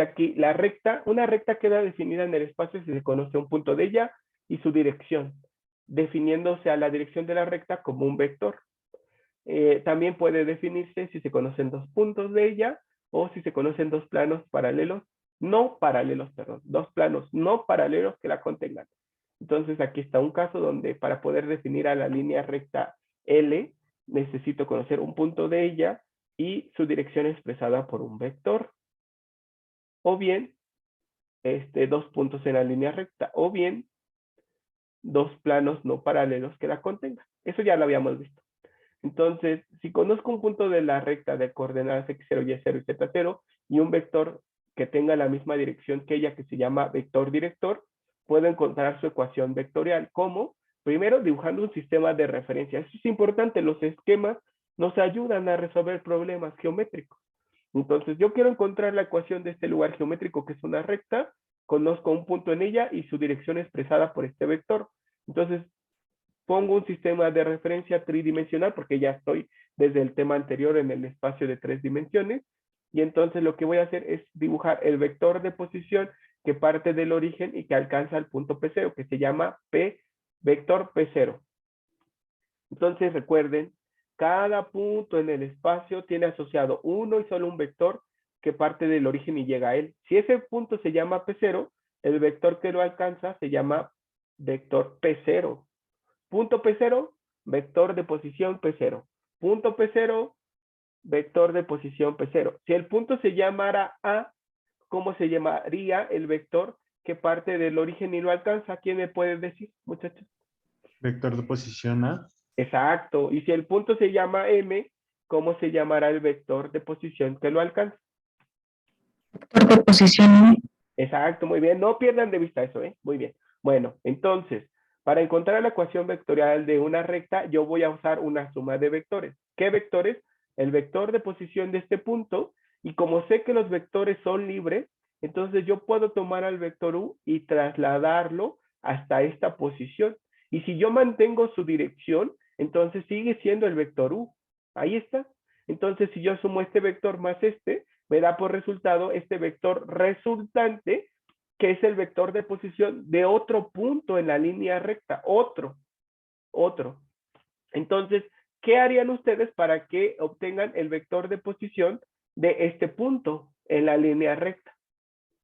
aquí, la recta, una recta queda definida en el espacio si se conoce un punto de ella y su dirección, definiéndose a la dirección de la recta como un vector. También puede definirse si se conocen dos puntos de ella o si se conocen dos planos paralelos, no paralelos, perdón, dos planos no paralelos que la contengan. Entonces aquí está un caso donde para poder definir a la línea recta L, necesito conocer un punto de ella y su dirección expresada por un vector. O bien, dos puntos en la línea recta, o bien, dos planos no paralelos que la contengan. Eso ya lo habíamos visto. Entonces, si conozco un punto de la recta de coordenadas x0, y0 y z0 y un vector que tenga la misma dirección que ella, que se llama vector director, puedo encontrar su ecuación vectorial. ¿Cómo? Primero, dibujando un sistema de referencia. Eso es importante, los esquemas nos ayudan a resolver problemas geométricos. Entonces, yo quiero encontrar la ecuación de este lugar geométrico, que es una recta, conozco un punto en ella y su dirección expresada por este vector. Entonces, pongo un sistema de referencia tridimensional, porque ya estoy desde el tema anterior en el espacio de 3 dimensiones, y entonces lo que voy a hacer es dibujar el vector de posición que parte del origen y que alcanza el punto P0, que se llama P, vector P0. Entonces recuerden, cada punto en el espacio tiene asociado uno y solo un vector que parte del origen y llega a él. Si ese punto se llama P0, el vector que lo alcanza se llama vector P0. Punto P0, vector de posición P0. Punto P0, vector de posición P0. Si el punto se llamara A, ¿cómo se llamaría el vector que parte del origen y lo alcanza? ¿Quién me puede decir, muchachos? Vector de posición A. Exacto. Y si el punto se llama M, ¿cómo se llamará el vector de posición que lo alcanza? Vector de posición. Exacto, muy bien. No pierdan de vista eso, ¿eh? Muy bien. Bueno, entonces, para encontrar la ecuación vectorial de una recta, yo voy a usar una suma de vectores. ¿Qué vectores? El vector de posición de este punto. Y como sé que los vectores son libres, entonces yo puedo tomar al vector U y trasladarlo hasta esta posición. Y si yo mantengo su dirección, entonces sigue siendo el vector U. Ahí está. Entonces, si yo sumo este vector más este, me da por resultado este vector resultante, que es el vector de posición de otro punto en la línea recta, otro. Entonces, ¿qué harían ustedes para que obtengan el vector de posición de este punto en la línea recta?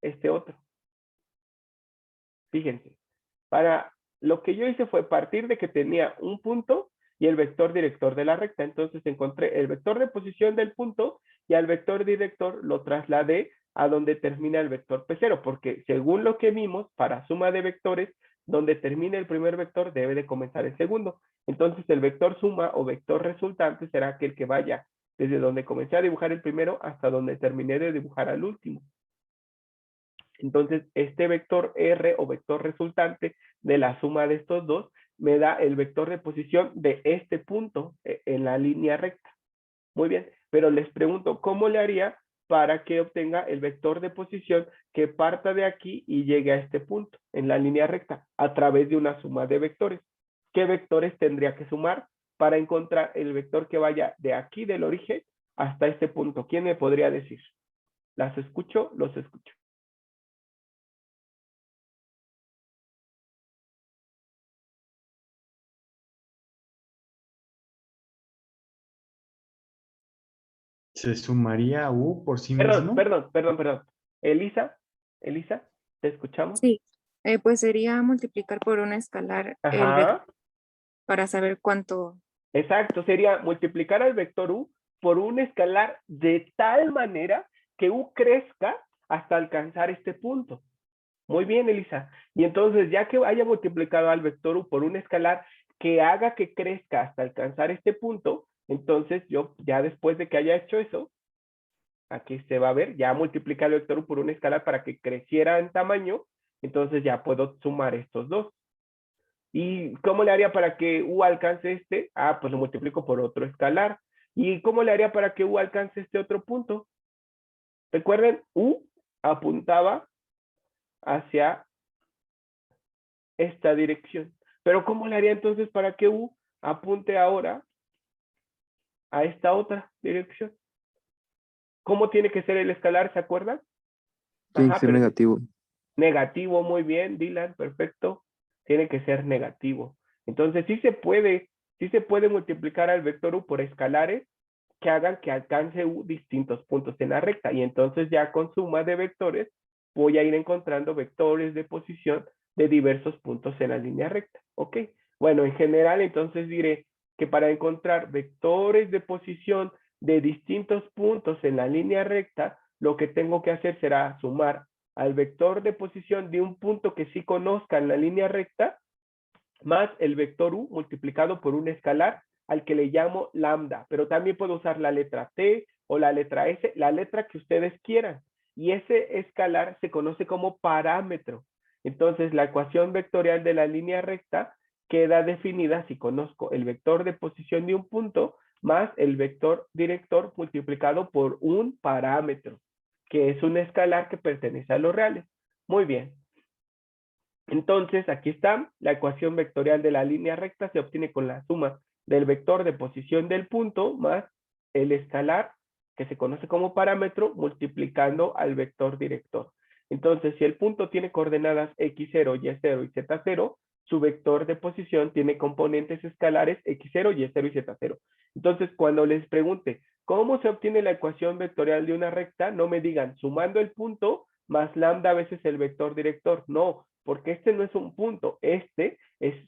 Este otro. Fíjense, para lo que yo hice fue partir de que tenía un punto y el vector director de la recta. Entonces encontré el vector de posición del punto y al vector director lo trasladé a donde termina el vector P0, porque según lo que vimos, para suma de vectores, donde termine el primer vector debe de comenzar el segundo. Entonces el vector suma o vector resultante será aquel que vaya desde donde comencé a dibujar el primero hasta donde terminé de dibujar al último. Entonces, este vector R o vector resultante de la suma de estos dos me da el vector de posición de este punto en la línea recta. Muy bien, pero les pregunto, ¿cómo le haría para que obtenga el vector de posición que parta de aquí y llegue a este punto en la línea recta a través de una suma de vectores? ¿Qué vectores tendría que sumar para encontrar el vector que vaya de aquí del origen hasta este punto? ¿Quién me podría decir? ¿Las escucho? Los escucho. ¿Se sumaría U por sí Perdón, mismo? perdón, perdón, perdón. Elisa, ¿te escuchamos? Sí, pues sería multiplicar por una escalar el vector Ajá, para saber cuánto. exacto. Sería multiplicar al vector U por un escalar de tal manera que U crezca hasta alcanzar este punto. Muy bien, Elisa. Y entonces, ya que haya multiplicado al vector U por un escalar que haga que crezca hasta alcanzar este punto, entonces yo ya después de que haya hecho eso, aquí se va a ver, ya multiplica el vector U por una escalar para que creciera en tamaño, entonces ya puedo sumar estos dos. ¿Y cómo le haría para que U alcance este? Ah, pues lo multiplico por otro escalar. ¿Y cómo le haría para que U alcance este otro punto? Recuerden, U apuntaba hacia esta dirección. Pero ¿cómo le haría entonces para que U apunte ahora a esta otra dirección? ¿Cómo tiene que ser el escalar? ¿Se acuerdan? Tiene que Ajá, ser pero negativo. negativo, muy bien, Dylan, perfecto. Tiene que ser negativo. Entonces sí se puede multiplicar al vector u por escalares que hagan que alcance u distintos puntos en la recta. Y entonces ya con suma de vectores voy a ir encontrando vectores de posición de diversos puntos en la línea recta. ¿Ok? Bueno, en general entonces diré que para encontrar vectores de posición de distintos puntos en la línea recta, lo que tengo que hacer será sumar al vector de posición de un punto que sí conozca en la línea recta, más el vector u multiplicado por un escalar al que le llamo lambda, pero también puedo usar la letra t o la letra s, la letra que ustedes quieran. Y ese escalar se conoce como parámetro. Entonces, la ecuación vectorial de la línea recta queda definida si conozco el vector de posición de un punto más el vector director multiplicado por un parámetro, que es un escalar que pertenece a los reales. Muy bien. Entonces, aquí está, la ecuación vectorial de la línea recta se obtiene con la suma del vector de posición del punto más el escalar, que se conoce como parámetro, multiplicando al vector director. Entonces, si el punto tiene coordenadas x0, y0 y z0, su vector de posición tiene componentes escalares x0, y0 y z0. Entonces, cuando les pregunte cómo se obtiene la ecuación vectorial de una recta, no me digan sumando el punto más lambda a veces el vector director. No, porque este no es un punto,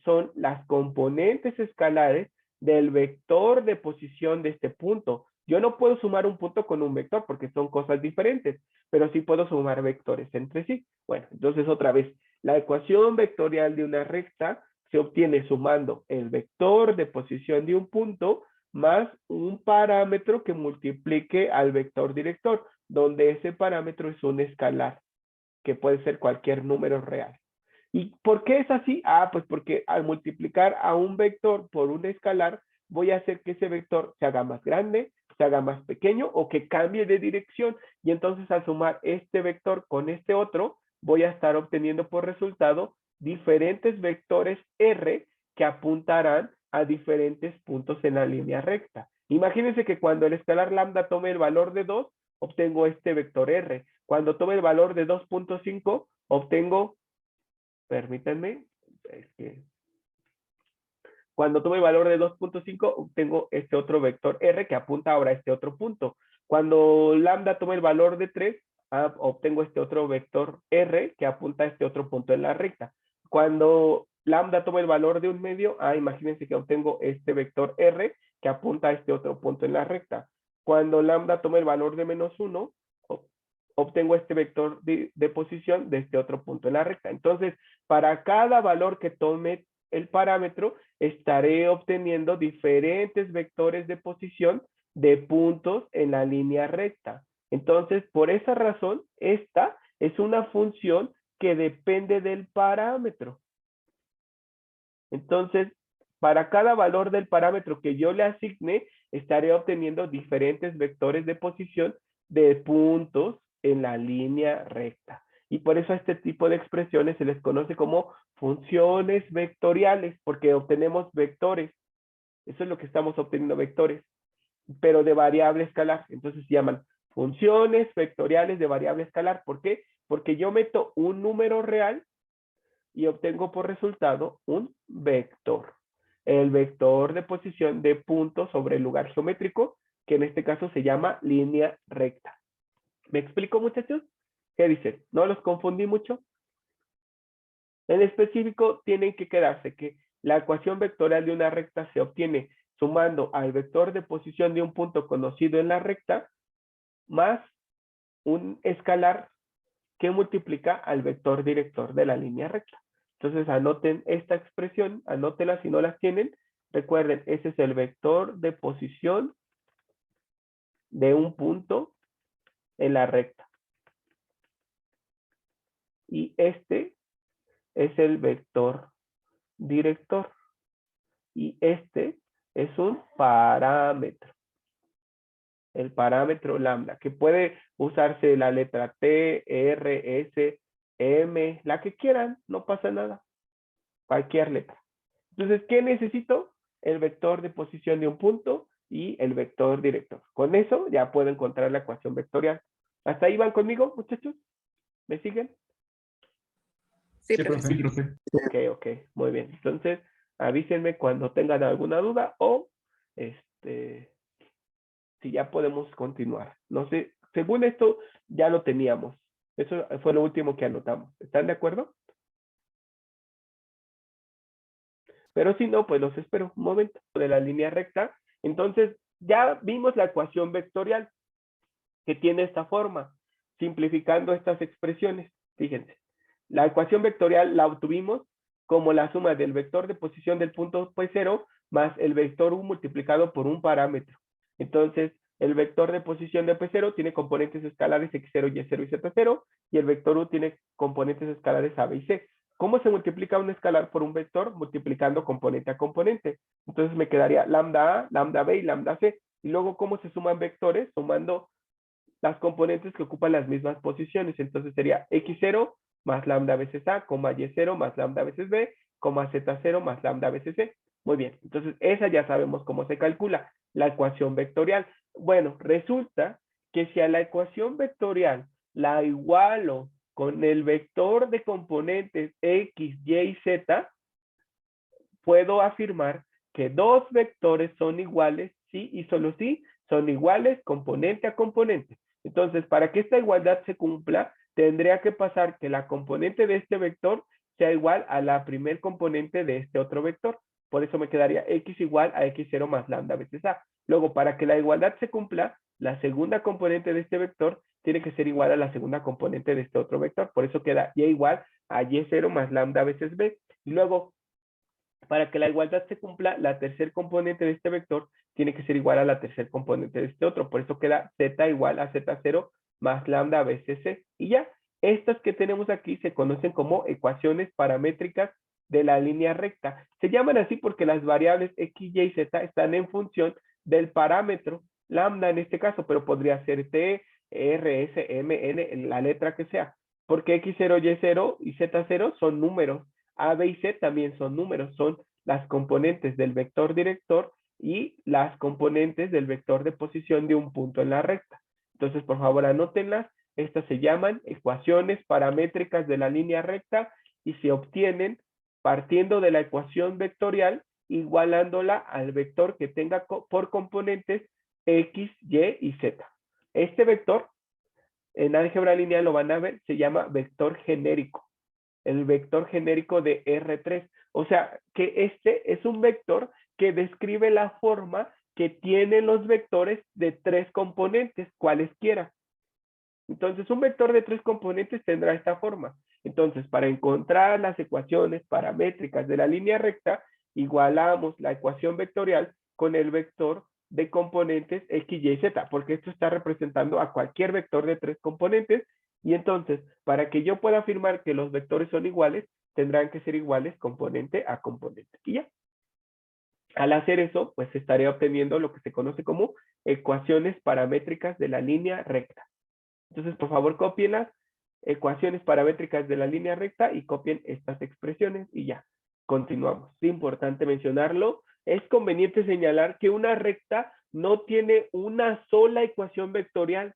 son las componentes escalares del vector de posición de este punto. Yo no puedo sumar un punto con un vector porque son cosas diferentes, pero sí puedo sumar vectores entre sí. Bueno, entonces otra vez, la ecuación vectorial de una recta se obtiene sumando el vector de posición de un punto más un parámetro que multiplique al vector director, donde ese parámetro es un escalar, que puede ser cualquier número real. ¿Y por qué es así? Ah, pues porque al multiplicar a un vector por un escalar, voy a hacer que ese vector se haga más grande, se haga más pequeño o que cambie de dirección. Y entonces al sumar este vector con este otro, voy a estar obteniendo por resultado diferentes vectores R que apuntarán a diferentes puntos en la línea recta. Imagínense que cuando el escalar lambda tome el valor de 2, obtengo este vector R. Cuando tome el valor de 2.5, obtengo, permítanme, es que cuando tome el valor de 2.5, obtengo este otro vector R que apunta ahora a este otro punto. Cuando lambda tome el valor de 3, obtengo este otro vector R que apunta a este otro punto en la recta. Cuando lambda tome el valor de 1/2, imagínense que obtengo este vector R que apunta a este otro punto en la recta. Cuando lambda tome el valor de -1, obtengo este vector de posición de este otro punto en la recta. Entonces, para cada valor que tome el parámetro, estaré obteniendo diferentes vectores de posición de puntos en la línea recta. Entonces, por esa razón, esta es una función que depende del parámetro. Entonces, para cada valor del parámetro que yo le asigne, estaré obteniendo diferentes vectores de posición de puntos en la línea recta. Y por eso a este tipo de expresiones se les conoce como funciones vectoriales, porque obtenemos vectores. Eso es lo que estamos obteniendo, vectores, pero de variable escalar. Entonces se llaman funciones vectoriales de variable escalar. ¿Por qué? Porque yo meto un número real y obtengo por resultado un vector. El vector de posición de puntos sobre el lugar geométrico, que en este caso se llama línea recta. ¿Me explico, muchachos? ¿Qué dicen? ¿No los confundí mucho? En específico, tienen que quedarse que la ecuación vectorial de una recta se obtiene sumando al vector de posición de un punto conocido en la recta más un escalar que multiplica al vector director de la línea recta. Entonces anoten esta expresión, anótenla si no las tienen. Recuerden, ese es el vector de posición de un punto en la recta. Y este es el vector director. Y este es un parámetro. El parámetro lambda, que puede usarse la letra T, R, S, M, la que quieran, no pasa nada. Cualquier letra. Entonces, ¿qué necesito? El vector de posición de un punto y el vector director. Con eso ya puedo encontrar la ecuación vectorial. ¿Hasta ahí van conmigo, muchachos? siguen? Sí, Sí, profesor. profe. Ok, muy bien. Entonces, avísenme cuando tengan alguna duda o si ya podemos continuar. No sé, según esto ya lo teníamos. Eso fue lo último que anotamos. ¿Están de acuerdo? Pero si no, pues los espero un momento de la línea recta. Entonces, ya vimos la ecuación vectorial que tiene esta forma, simplificando estas expresiones. Fíjense, la ecuación vectorial la obtuvimos como la suma del vector de posición del punto P0 más el vector U multiplicado por un parámetro. Entonces, el vector de posición de P0 tiene componentes escalares X0, Y0 y Z0, y el vector U tiene componentes escalares A, B y C. ¿Cómo se multiplica un escalar por un vector? Multiplicando componente a componente. Entonces me quedaría lambda A, lambda B y lambda C. Y luego, ¿cómo se suman vectores? Sumando las componentes que ocupan las mismas posiciones. Entonces sería X0 más lambda veces A, Y0 más lambda veces B, Z0 más lambda veces C. Muy bien, entonces esa ya sabemos cómo se calcula, la ecuación vectorial. Bueno, resulta que si a la ecuación vectorial la igualo con el vector de componentes X, Y y Z, puedo afirmar que dos vectores son iguales si y solo si son iguales componente a componente. Entonces, para que esta igualdad se cumpla, tendría que pasar que la componente de este vector sea igual a la primer componente de este otro vector. Por eso me quedaría X igual a X0 más lambda veces A. Luego, para que la igualdad se cumpla, la segunda componente de este vector tiene que ser igual a la segunda componente de este otro vector. Por eso queda Y igual a Y0 más lambda veces B. Y luego, para que la igualdad se cumpla, la tercer componente de este vector tiene que ser igual a la tercer componente de este otro. Por eso queda Z igual a Z0 más lambda veces C. Y ya, estas que tenemos aquí se conocen como ecuaciones paramétricas de la línea recta. Se llaman así porque las variables X, Y y Z están en función del parámetro lambda en este caso, pero podría ser T, R, S, M, N, la letra que sea. Porque X0, Y0 y Z0 son números. A, B y C también son números, son las componentes del vector director y las componentes del vector de posición de un punto en la recta. Entonces, por favor, anótenlas. Estas se llaman ecuaciones paramétricas de la línea recta y se obtienen partiendo de la ecuación vectorial, igualándola al vector que tenga por componentes X, Y y Z. Este vector, en álgebra lineal lo van a ver, se llama vector genérico. El vector genérico de R3. O sea, que este es un vector que describe la forma que tienen los vectores de tres componentes, cualesquiera. Entonces, un vector de tres componentes tendrá esta forma. Entonces, para encontrar las ecuaciones paramétricas de la línea recta, igualamos la ecuación vectorial con el vector de componentes X, Y, Z, porque esto está representando a cualquier vector de tres componentes. Y entonces, para que yo pueda afirmar que los vectores son iguales, tendrán que ser iguales componente a componente. Y ya. Al hacer eso, pues estaría obteniendo lo que se conoce como ecuaciones paramétricas de la línea recta. Entonces, por favor, copien las ecuaciones paramétricas de la línea recta y copien estas expresiones y ya. Continuamos. Es importante mencionarlo. Es conveniente señalar que una recta no tiene una sola ecuación vectorial,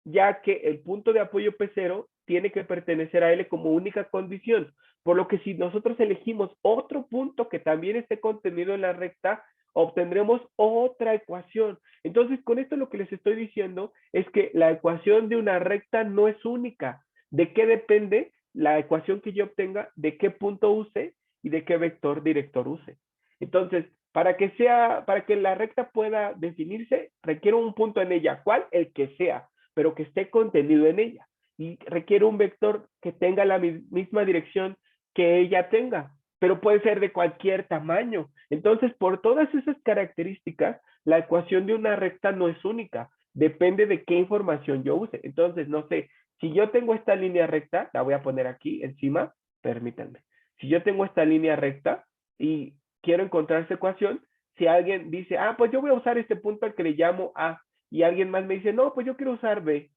ya que el punto de apoyo P0 tiene que pertenecer a L como única condición. Por lo que si nosotros elegimos otro punto que también esté contenido en la recta, obtendremos otra ecuación. Entonces, con esto lo que les estoy diciendo es que la ecuación de una recta no es única. ¿De qué depende la ecuación que yo obtenga? ¿De qué punto use y de qué vector director use? Entonces, para que la recta pueda definirse, requiere un punto en ella. ¿Cuál? El que sea, pero que esté contenido en ella. Y requiere un vector que tenga la misma dirección que ella tenga, pero puede ser de cualquier tamaño. Entonces, por todas esas características, la ecuación de una recta no es única, depende de qué información yo use. Entonces, no sé, si yo tengo esta línea recta, la voy a poner aquí encima, permítanme. Si yo tengo esta línea recta y quiero encontrar esa ecuación, si alguien dice, ah, pues yo voy a usar este punto al que le llamo A, y alguien más me dice, no, pues yo quiero usar B,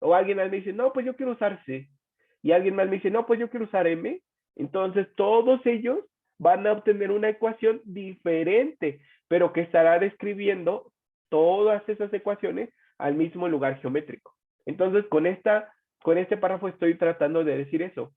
o alguien más me dice, no, pues yo quiero usar C, y alguien más me dice, no, pues yo quiero usar M, entonces todos ellos van a obtener una ecuación diferente, pero que estará describiendo todas esas ecuaciones al mismo lugar geométrico. Entonces, con esta con este párrafo estoy tratando de decir eso,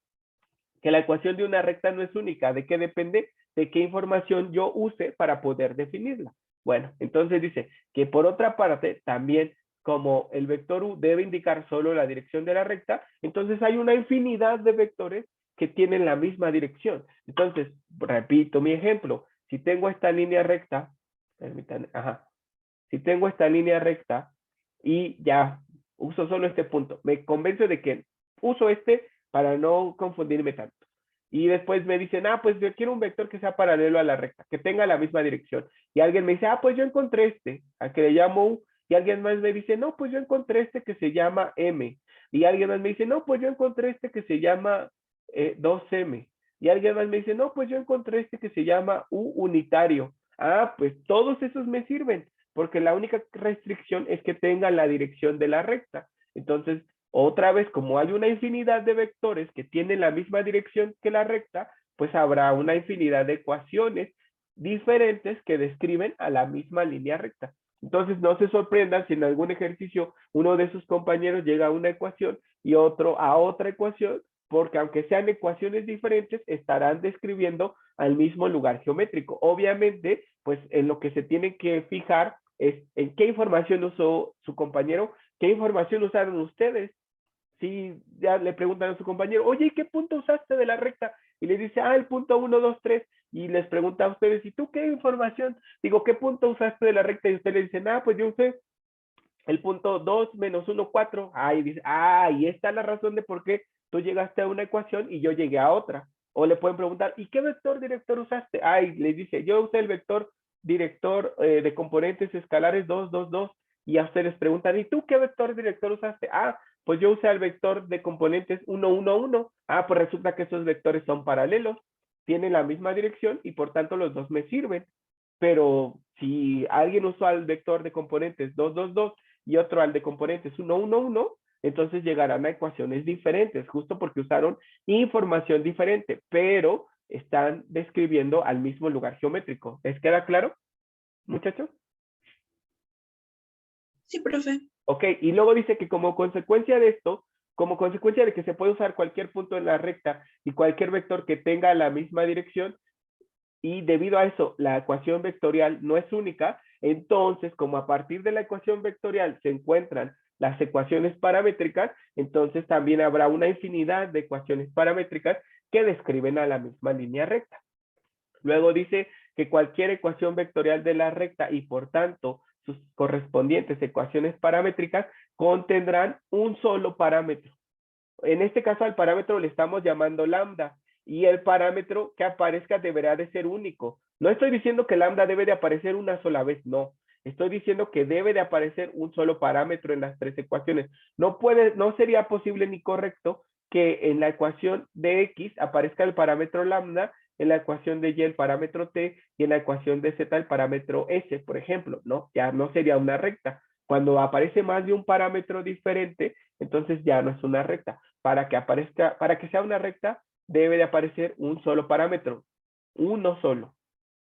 que la ecuación de una recta no es única. ¿De qué depende? De qué información yo use para poder definirla. Bueno, entonces dice que por otra parte, también como el vector u debe indicar solo la dirección de la recta, entonces hay una infinidad de vectores que tienen la misma dirección. Entonces, repito mi ejemplo. Si tengo esta línea recta, permítanme, si tengo esta línea recta y ya uso solo este punto, me convenzo de que uso este para no confundirme tanto. Y después me dicen, pues yo quiero un vector que sea paralelo a la recta, que tenga la misma dirección. Y alguien me dice, pues yo encontré este, a que le llamo U. Y alguien más me dice, no, pues yo encontré este que se llama M. Y alguien más me dice, no, pues yo encontré este que se llama 2M. Y alguien más me dice, no, pues yo encontré este que se llama U unitario. Pues todos esos me sirven, porque la única restricción es que tengan la dirección de la recta. Entonces, otra vez, como hay una infinidad de vectores que tienen la misma dirección que la recta, pues habrá una infinidad de ecuaciones diferentes que describen a la misma línea recta. Entonces, no se sorprendan si en algún ejercicio uno de sus compañeros llega a una ecuación y otro a otra ecuación, porque aunque sean ecuaciones diferentes, estarán describiendo al mismo lugar geométrico. Obviamente, pues en lo que se tiene que fijar es en qué información usó su compañero, qué información usaron ustedes. Si ya le preguntan a su compañero, oye, ¿qué punto usaste de la recta? Y le dice, el punto 1, 2, 3. Y les pregunta a ustedes, ¿y tú qué información? Digo, ¿qué punto usaste de la recta? Y ustedes le dicen, pues yo usé el punto 2 menos 1, 4. Y dice, y esta es la razón de por qué tú llegaste a una ecuación y yo llegué a otra. O le pueden preguntar, ¿y qué vector director usaste? Y les dice, yo usé el vector director de componentes escalares 2, 2, 2. Y a ustedes preguntan, ¿y tú qué vector director usaste? Pues yo usé el vector de componentes 1, 1, 1. Pues resulta que esos vectores son paralelos, tienen la misma dirección y por tanto los dos me sirven. Pero si alguien usó al vector de componentes 2, 2, 2 y otro al de componentes 1, 1, 1, entonces llegarán a ecuaciones diferentes, justo porque usaron información diferente, pero están describiendo al mismo lugar geométrico. ¿Les queda claro, muchachos? Sí, profe. Ok, y luego dice que como consecuencia de esto, como consecuencia de que se puede usar cualquier punto en la recta y cualquier vector que tenga la misma dirección, y debido a eso la ecuación vectorial no es única, entonces como a partir de la ecuación vectorial se encuentran las ecuaciones paramétricas, entonces también habrá una infinidad de ecuaciones paramétricas que describen a la misma línea recta. Luego dice que cualquier ecuación vectorial de la recta y por tanto sus correspondientes ecuaciones paramétricas contendrán un solo parámetro. En este caso al parámetro le estamos llamando lambda y el parámetro que aparezca deberá de ser único. No estoy diciendo que lambda debe de aparecer una sola vez, no. Estoy diciendo que debe de aparecer un solo parámetro en las tres ecuaciones. No sería posible ni correcto que en la ecuación de X aparezca el parámetro lambda, en la ecuación de Y el parámetro T y en la ecuación de Z el parámetro S, por ejemplo, ¿no? Ya no sería una recta. Cuando aparece más de un parámetro diferente, entonces ya no es una recta. Para que sea una recta, debe de aparecer un solo parámetro, uno solo.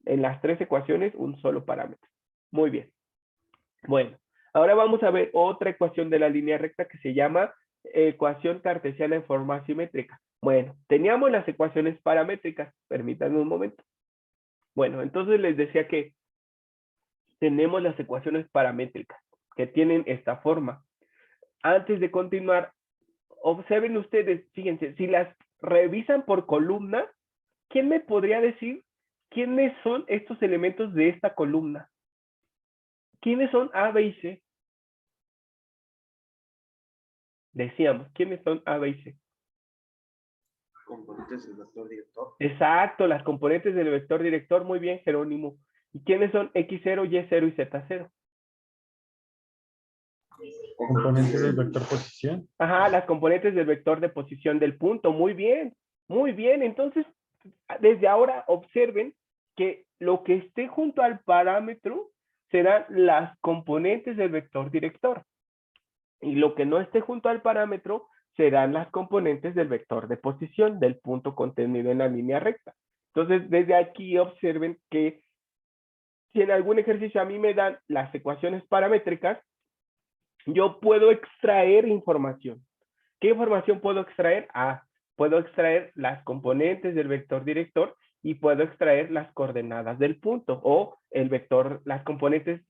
En las tres ecuaciones, un solo parámetro. Muy bien. Bueno, ahora vamos a ver otra ecuación de la línea recta que se llama ecuación cartesiana en forma asimétrica. Bueno, teníamos las ecuaciones paramétricas. Permítanme un momento. Bueno, entonces les decía que tenemos las ecuaciones paramétricas que tienen esta forma. Antes de continuar, observen ustedes, fíjense, si las revisan por columna, ¿quién me podría decir quiénes son estos elementos de esta columna? ¿Quiénes son A, B y C? Decíamos, ¿quiénes son A, B y C? Componentes del vector director. Exacto, las componentes del vector director. Muy bien, Jerónimo. ¿Y quiénes son X0, Y0 y Z0? Componentes del vector posición. Las componentes del vector de posición del punto. Muy bien, muy bien. Entonces, desde ahora observen que lo que esté junto al parámetro serán las componentes del vector director. Y lo que no esté junto al parámetro serán las componentes del vector de posición del punto contenido en la línea recta. Entonces, desde aquí observen que si en algún ejercicio a mí me dan las ecuaciones paramétricas, yo puedo extraer información. ¿Qué información puedo extraer? Puedo extraer las componentes del vector director y puedo extraer las coordenadas del punto o el vector, las componentes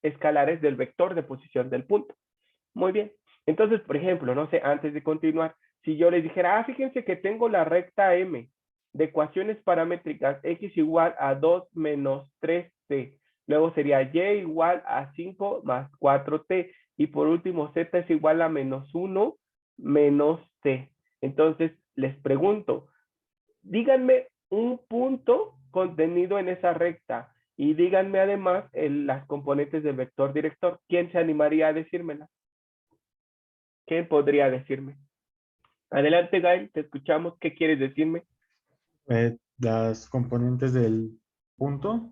escalares del vector de posición del punto. Muy bien. Entonces, por ejemplo, no sé, antes de continuar, si yo les dijera, fíjense que tengo la recta M de ecuaciones paramétricas x igual a 2 menos 3t. Luego sería y igual a 5 más 4t. Y por último, z es igual a menos 1 menos t. Entonces, les pregunto, díganme un punto contenido en esa recta y díganme además las componentes del vector director. ¿Quién se animaría a decírmela? ¿Quién podría decirme? Adelante, Gael, te escuchamos. ¿Qué quieres decirme? Las componentes del punto.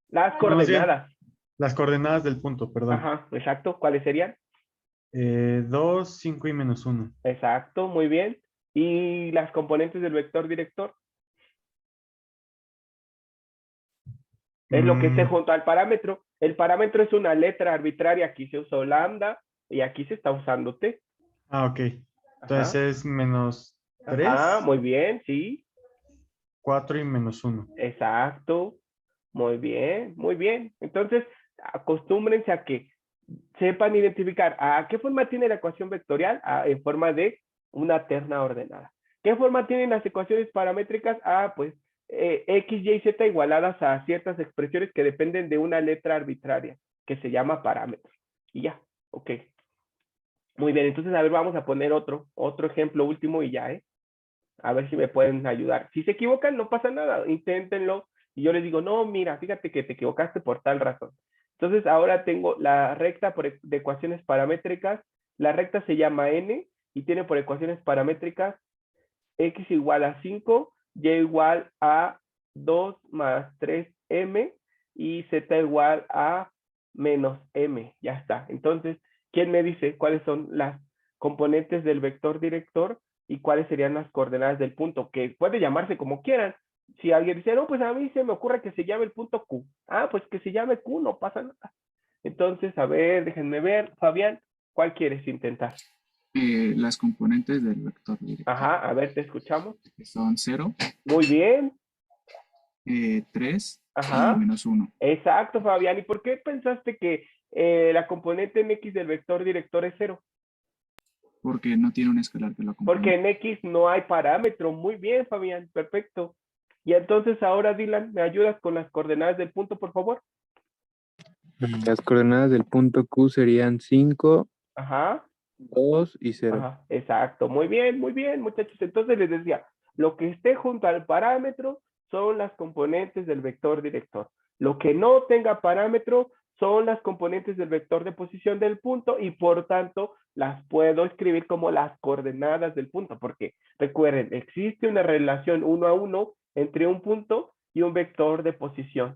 Las No, más bien, coordenadas. las coordenadas del punto, perdón. Ajá, exacto. ¿Cuáles serían? 2, 5 y menos 1. Exacto, muy bien. ¿Y las componentes del vector director? Es lo que esté junto al parámetro. El parámetro es una letra arbitraria. Aquí se usó lambda y aquí se está usando t. Ok. Entonces Ajá. es menos 3, Ajá, muy bien, sí. 4 y menos 1. Exacto. Muy bien, muy bien. Entonces, acostúmbrense a que sepan identificar a qué forma tiene la ecuación vectorial en forma de una terna ordenada. ¿Qué forma tienen las ecuaciones paramétricas? Pues x, y, z igualadas a ciertas expresiones que dependen de una letra arbitraria que se llama parámetro. Y ya, ok. Muy bien, entonces a ver, vamos a poner otro ejemplo último y ya, ¿eh? A ver si me pueden ayudar. Si se equivocan, no pasa nada, inténtenlo. Y yo les digo, no, mira, fíjate que te equivocaste por tal razón. Entonces ahora tengo la recta de ecuaciones paramétricas. La recta se llama n y tiene por ecuaciones paramétricas x igual a 5, y igual a 2 más 3m y z igual a menos m. Ya está. Entonces, ¿quién me dice cuáles son las componentes del vector director y cuáles serían las coordenadas del punto? Que puede llamarse como quieran. Si alguien dice, no, pues a mí se me ocurre que se llame el punto Q. Pues que se llame Q, no pasa nada. Entonces, a ver, déjenme ver. Fabián, ¿cuál quieres intentar? Las componentes del vector director. Ajá, a ver, te escuchamos. Son 0, Muy bien. 3 y Ajá. menos 1. Exacto, Fabián. ¿Y por qué pensaste que la componente en X del vector director es 0? Porque no tiene un escalar que lo Porque acompañe. en X no hay parámetro. Muy bien, Fabián. Perfecto. Y entonces ahora, Dylan, ¿me ayudas con las coordenadas del punto, por favor? Las coordenadas del punto Q serían 5, Ajá. 2 y 0. Ajá. Exacto. Muy bien, muchachos. Entonces les decía, lo que esté junto al parámetro son las componentes del vector director. Lo que no tenga parámetro son las componentes del vector de posición del punto y por tanto las puedo escribir como las coordenadas del punto, porque recuerden, existe una relación 1 a 1 entre un punto y un vector de posición.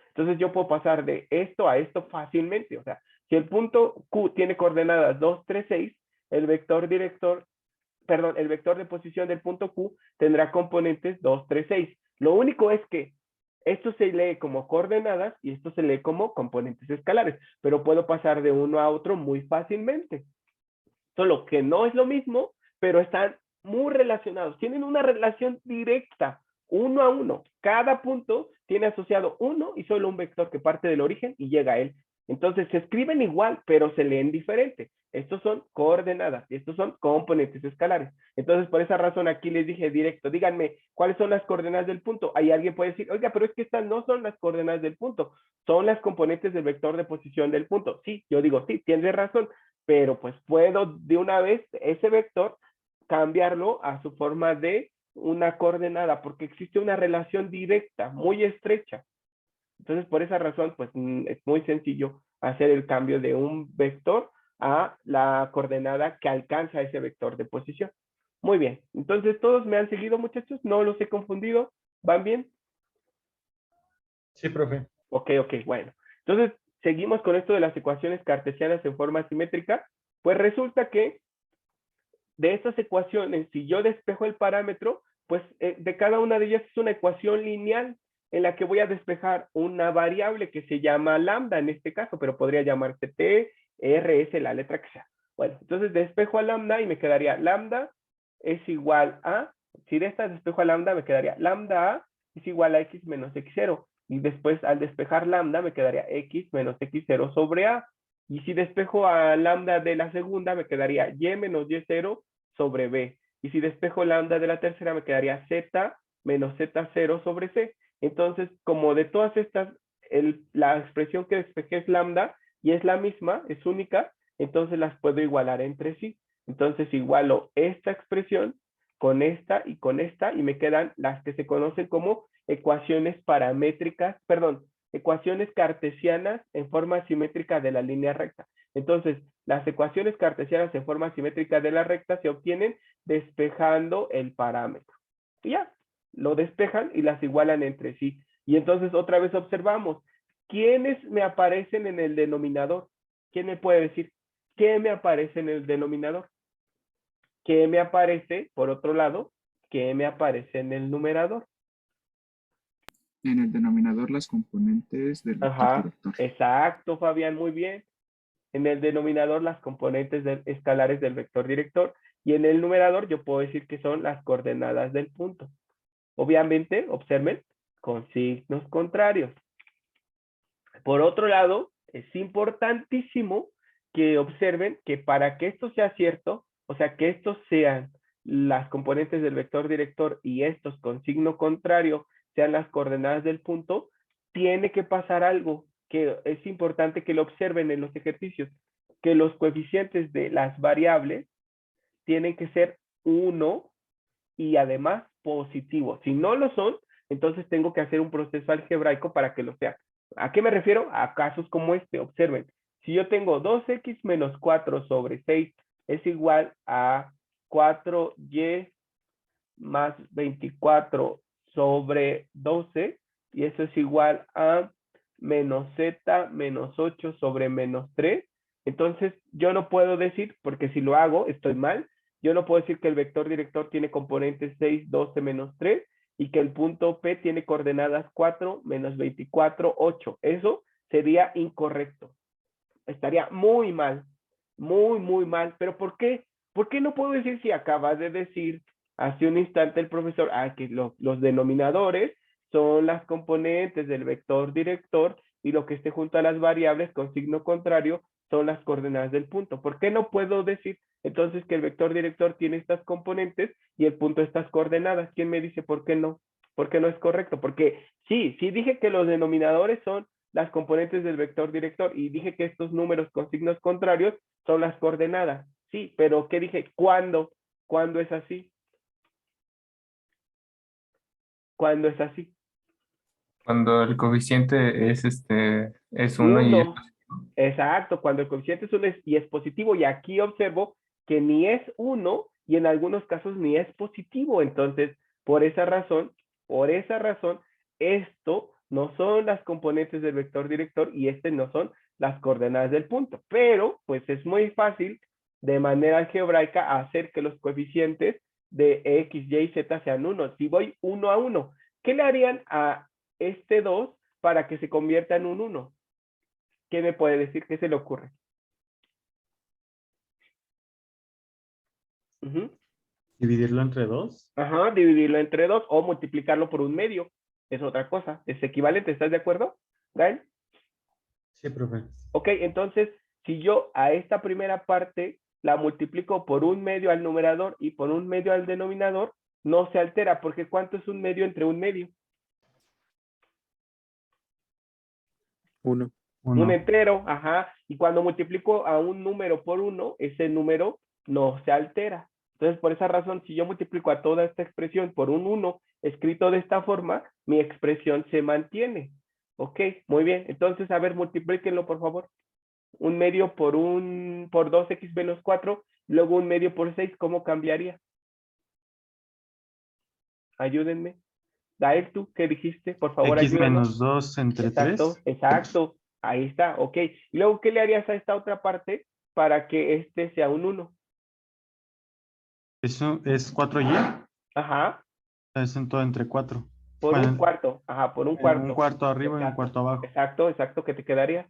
Entonces yo puedo pasar de esto a esto fácilmente. O sea, si el punto Q tiene coordenadas 2, 3, 6, el vector director, perdón, el vector de posición del punto Q tendrá componentes 2, 3, 6. Lo único es que esto se lee como coordenadas y esto se lee como componentes escalares, pero puedo pasar de uno a otro muy fácilmente. Solo que no es lo mismo, pero están muy relacionados. Tienen una relación directa, 1 a 1. Cada punto tiene asociado uno y solo un vector que parte del origen y llega a él. Entonces se escriben igual, pero se leen diferente. Estos son coordenadas y estos son componentes escalares. Entonces, por esa razón aquí les dije directo, díganme, ¿cuáles son las coordenadas del punto? Ahí alguien puede decir, oiga, pero es que estas no son las coordenadas del punto, son las componentes del vector de posición del punto. Sí, yo digo, sí, tienes razón, pero pues puedo de una vez ese vector cambiarlo a su forma de una coordenada, porque existe una relación directa, muy estrecha. Entonces, por esa razón, pues es muy sencillo hacer el cambio de un vector a la coordenada que alcanza ese vector de posición. Muy bien, entonces todos me han seguido, muchachos, no los he confundido, ¿van bien? Sí, profe. Ok, bueno. Entonces, seguimos con esto de las ecuaciones cartesianas en forma simétrica. Pues resulta que de estas ecuaciones, si yo despejo el parámetro, pues de cada una de ellas es una ecuación lineal en la que voy a despejar una variable que se llama lambda en este caso, pero podría llamarse t, r, s, la letra que sea. Bueno, entonces despejo a lambda y me quedaría lambda es igual a, si de esta despejo a lambda me quedaría lambda a es igual a x menos x0. Y después al despejar lambda me quedaría x menos x0 sobre a. Y si despejo a lambda de la segunda me quedaría y menos y0 sobre b. Y si despejo lambda de la tercera me quedaría z menos z0 sobre c. Entonces, como de todas estas, la expresión que despejé es lambda y es la misma, es única, entonces las puedo igualar entre sí. Entonces igualo esta expresión con esta y me quedan las que se conocen como ecuaciones paramétricas, perdón, ecuaciones cartesianas en forma simétrica de la línea recta. Entonces, las ecuaciones cartesianas en forma simétrica de la recta se obtienen despejando el parámetro. Y ya, lo despejan y las igualan entre sí. Y entonces otra vez observamos, ¿quiénes me aparecen en el denominador? ¿Quién me puede decir qué me aparece en el denominador? ¿Qué me aparece, por otro lado, qué me aparece en el numerador? En el denominador las componentes del vector director. Exacto, Fabián, muy bien. En el denominador las componentes escalares del vector director y en el numerador yo puedo decir que son las coordenadas del punto. Obviamente, observen, con signos contrarios. Por otro lado, es importantísimo que observen que para que esto sea cierto, o sea, que estos sean las componentes del vector director y estos con signo contrario sean las coordenadas del punto, tiene que pasar algo que es importante que lo observen en los ejercicios, que los coeficientes de las variables tienen que ser 1 y además positivos. Si no lo son, entonces tengo que hacer un proceso algebraico para que lo sea. ¿A qué me refiero? A casos como este. Observen, si yo tengo 2x menos 4 sobre 6 es igual a 4y más 24 sobre 12, y eso es igual a menos z menos 8 sobre menos 3. Entonces, yo no puedo decir, porque si lo hago, estoy mal, yo no puedo decir que el vector director tiene componentes 6, 12, menos 3, y que el punto P tiene coordenadas 4, menos 24, 8. Eso sería incorrecto. Estaría muy mal, muy, muy mal. ¿Pero por qué? ¿Por qué no puedo decir si acabas de decir hace un instante el profesor que los denominadores son las componentes del vector director y lo que esté junto a las variables con signo contrario son las coordenadas del punto? ¿Por qué no puedo decir entonces que el vector director tiene estas componentes y el punto estas coordenadas? ¿Quién me dice por qué no? ¿Por qué no es correcto? Porque sí dije que los denominadores son las componentes del vector director y dije que estos números con signos contrarios son las coordenadas. Sí, pero ¿qué dije? ¿Cuándo? ¿Cuándo es así? ¿Cuándo es así? Cuando el coeficiente es 1 y es 1. Exacto, cuando el coeficiente es 1 y es positivo. Y aquí observo que ni es 1 y en algunos casos ni es positivo. Entonces, por esa razón, esto no son las componentes del vector director y no son las coordenadas del punto. Pero, pues es muy fácil de manera algebraica hacer que los coeficientes de x, y, z sean 1. Si voy 1 a 1, ¿qué le harían a este 2 para que se convierta en un 1? ¿Qué me puede decir? ¿Qué se le ocurre? ¿Dividirlo entre 2? Ajá, dividirlo entre 2 o multiplicarlo por un medio. Es otra cosa. Es equivalente. ¿Estás de acuerdo, Gael? Sí, profe. Ok, entonces, si yo a esta primera parte la multiplico por un medio al numerador y por un medio al denominador, no se altera, porque ¿cuánto es un medio entre un medio? 1. Un entero, ajá. Y cuando multiplico a un número por 1, ese número no se altera. Entonces, por esa razón, si yo multiplico a toda esta expresión por un 1 escrito de esta forma, mi expresión se mantiene. Ok, muy bien. Entonces, a ver, multiplíquenlo, por favor. Un medio por 2x menos 4, luego un medio por 6, ¿cómo cambiaría? Ayúdenme. Gael, ¿tú qué dijiste? Por favor, X ayúdanos. menos 2 entre 3. Exacto. Ahí está, ok. Y luego, ¿qué le harías a esta otra parte para que este sea un 1? Eso es 4y. Ajá, Es en todo entre 4. por un cuarto. Ajá, por un cuarto. Un cuarto arriba y un Exacto, cuarto abajo. exacto. ¿Qué te quedaría?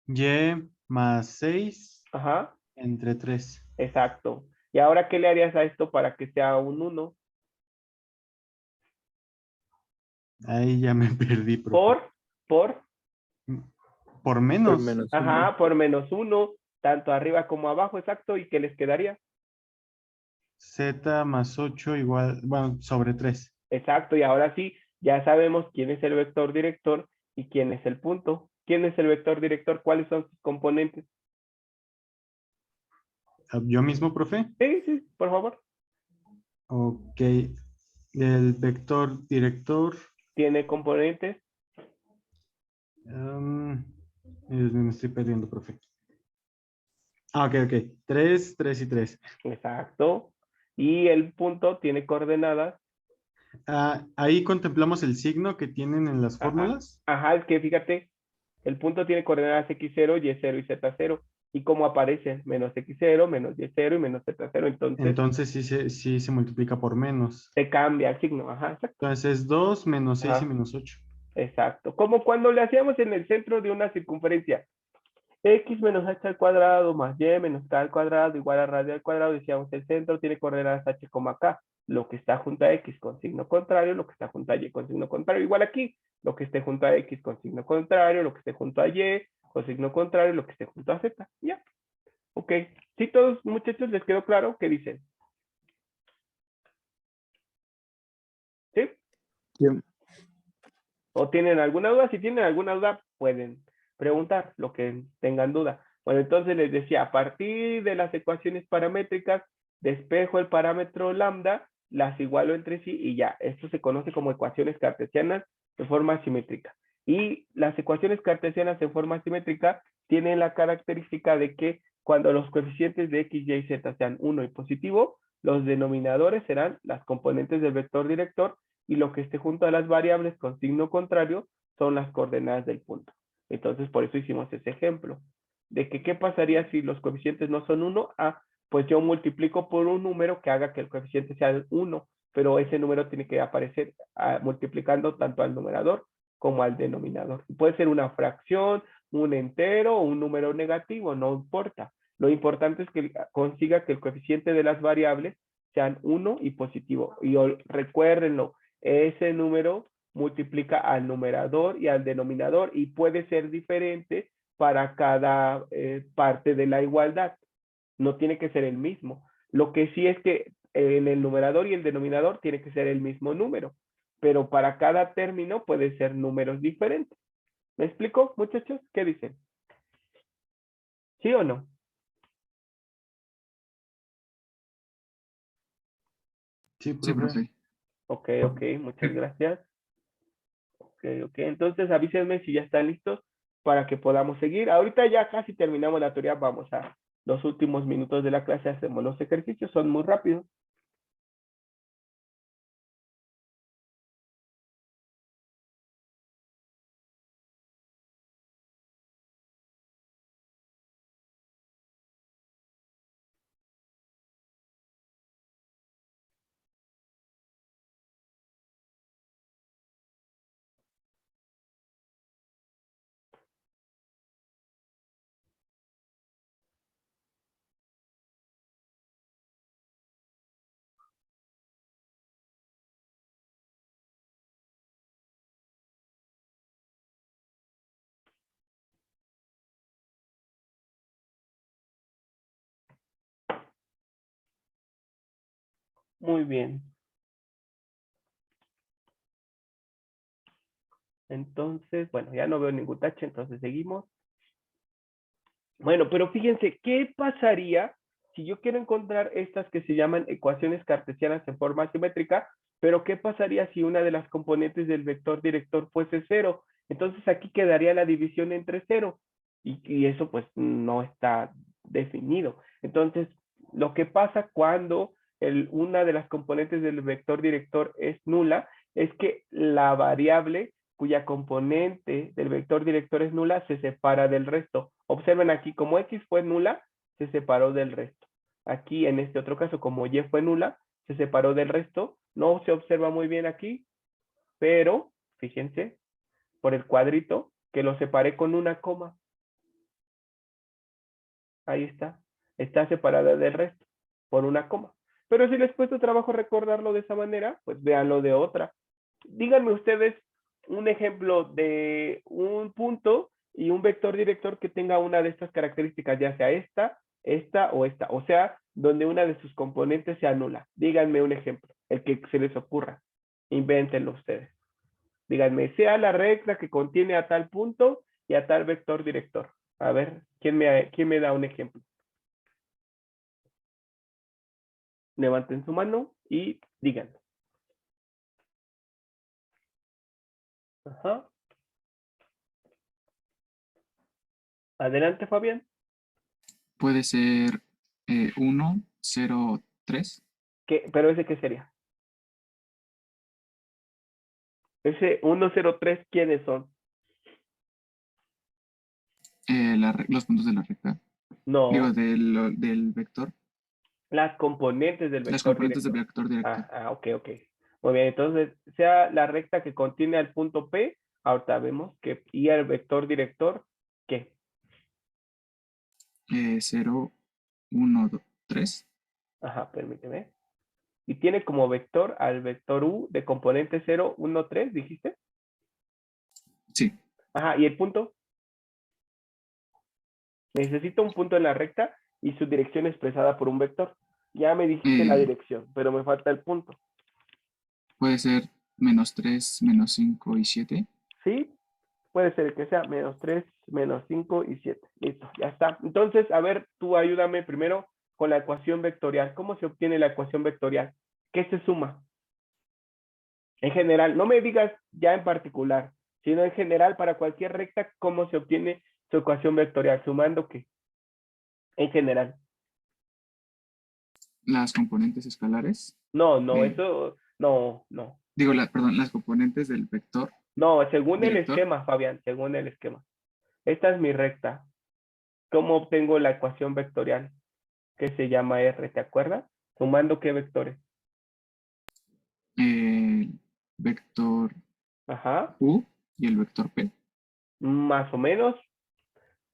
Y más 6 Ajá, Entre 3. Exacto. ¿Y ahora qué le harías a esto para que sea un 1? Ahí ya me perdí, profe. Por, Por Por menos. menos ajá, uno. por -1, tanto arriba como abajo, exacto. ¿Y qué les quedaría? Z más 8 igual, bueno, sobre 3. Exacto. Y ahora sí, ya sabemos quién es el vector director y quién es el punto. ¿Quién es el vector director? ¿Cuáles son sus componentes? ¿Yo mismo, profe? Sí, sí, por favor. Ok. El vector director. Tiene componentes. um, me estoy perdiendo, profe. Ah, ok, ok. 3, 3 y 3. Exacto. Y el punto tiene coordenadas. Ahí contemplamos el signo que tienen en las Ajá. fórmulas. Ajá, es que fíjate, el punto tiene coordenadas x0, y0 y z0. ¿Y cómo aparecen? Menos x0, menos y0 y menos z0. Entonces, Entonces sí se multiplica por menos. se cambia el signo. Ajá, exacto. Entonces es 2 menos 6 y Ajá, menos 8. exacto. Como cuando le hacíamos en el centro de una circunferencia. X menos h al cuadrado más y menos k al cuadrado igual a radio al cuadrado. Decíamos, el centro tiene coordenadas h, k. Lo que está junto a x con signo contrario, lo que está junto a y con signo contrario. Igual aquí, lo que esté junto a x con signo contrario, lo que esté junto a y con signo contrario, lo que esté junto a z. Ya. Ok. Si todos muchachos les quedó claro, ¿qué dicen? ¿Sí? Sí. ¿O tienen alguna duda? Si tienen alguna duda, pueden preguntar lo que tengan duda. Bueno, entonces les decía, a partir de las ecuaciones paramétricas, despejo el parámetro lambda, las igualo entre sí y ya. Esto se conoce como ecuaciones cartesianas de forma simétrica. Y las ecuaciones cartesianas en forma simétrica tienen la característica de que cuando los coeficientes de x, y, z sean 1 y positivo, los denominadores serán las componentes del vector director y lo que esté junto a las variables con signo contrario son las coordenadas del punto. Entonces, por eso hicimos ese ejemplo. De que, ¿qué pasaría si los coeficientes no son 1? Ah, pues yo multiplico por un número que haga que el coeficiente sea 1, pero ese número tiene que aparecer multiplicando tanto al numerador como al denominador. Puede ser una fracción, un entero o un número negativo, no importa. Lo importante es que consiga que el coeficiente de las variables sean 1 y positivo. Y recuérdenlo, ese número multiplica al numerador y al denominador y puede ser diferente para cada parte de la igualdad. No tiene que ser el mismo. Lo que sí es que en el numerador y el denominador tiene que ser el mismo número, pero para cada término puede ser números diferentes. ¿Me explico, muchachos? ¿Qué dicen? ¿Sí o no? Sí, Sí, profe. profe. Ok, ok, muchas gracias. Ok, ok, entonces avísenme si ya están listos para que podamos seguir. Ahorita ya casi terminamos la teoría, vamos a los últimos minutos de la clase, hacemos los ejercicios, son muy rápidos. Muy bien. Entonces, bueno, ya no veo ningún tache, entonces seguimos. Bueno, pero fíjense, ¿qué pasaría si yo quiero encontrar estas que se llaman ecuaciones cartesianas en forma simétrica? Pero ¿qué pasaría si una de las componentes del vector director fuese 0? Entonces aquí quedaría la división entre 0 y eso pues no está definido. Entonces, lo que pasa cuando una de las componentes del vector director es nula es que la variable cuya componente del vector director es nula se separa del resto. Observen aquí, como x fue nula, se separó del resto. Aquí, en este otro caso, como y fue nula, se separó del resto. No se observa muy bien aquí, pero fíjense, por el cuadrito, que lo separé con una coma. Ahí está. está separada del resto por una coma. Pero si les cuesta trabajo recordarlo de esa manera, pues véanlo de otra. Díganme ustedes un ejemplo de un punto y un vector director que tenga una de estas características, ya sea esta o esta. O sea, donde una de sus componentes sea nula. Díganme un ejemplo, el que se les ocurra. Invéntenlo ustedes. Díganme, sea la recta que contiene a tal punto y a tal vector director. A ver, ¿quién me da un ejemplo? Levanten su mano y díganlo. Ajá. Adelante, Fabián. Puede ser 1, 0, 3. ¿Pero ese qué sería? Ese 103, ¿quiénes son? Los puntos de la recta. Digo, No, del vector. las componentes del Las vector componentes del director. vector director. Ok. Muy bien, entonces, sea la recta que contiene al punto P, ahorita vemos que, y el vector director, ¿qué? 0, 1, 2, 3. Ajá, permíteme. Y tiene como vector al vector U de componente 0, 1, 3, ¿dijiste? Sí. Ajá, ¿y el punto? Necesito un punto en la recta y su dirección expresada por un vector. Ya me dijiste la dirección, pero me falta el punto. Puede ser -3, -5 y 7. ¿Sí? Puede ser que sea -3, -5 y 7. Listo, ya está. Entonces, a ver, tú ayúdame primero con la ecuación vectorial. ¿Cómo se obtiene la ecuación vectorial? ¿Qué se suma? En general, no me digas ya en particular, sino en general para cualquier recta, ¿cómo se obtiene su ecuación vectorial? ¿Sumando qué? En general. Las componentes escalares. No, eh, eso, no. Digo, perdón, las componentes del vector No, según el director. esquema, Fabián, según el esquema. Esta es mi recta. ¿Cómo obtengo la ecuación vectorial? Que se llama R, ¿te acuerdas? ¿Sumando qué vectores? El vector Ajá, U y el vector P. más o menos.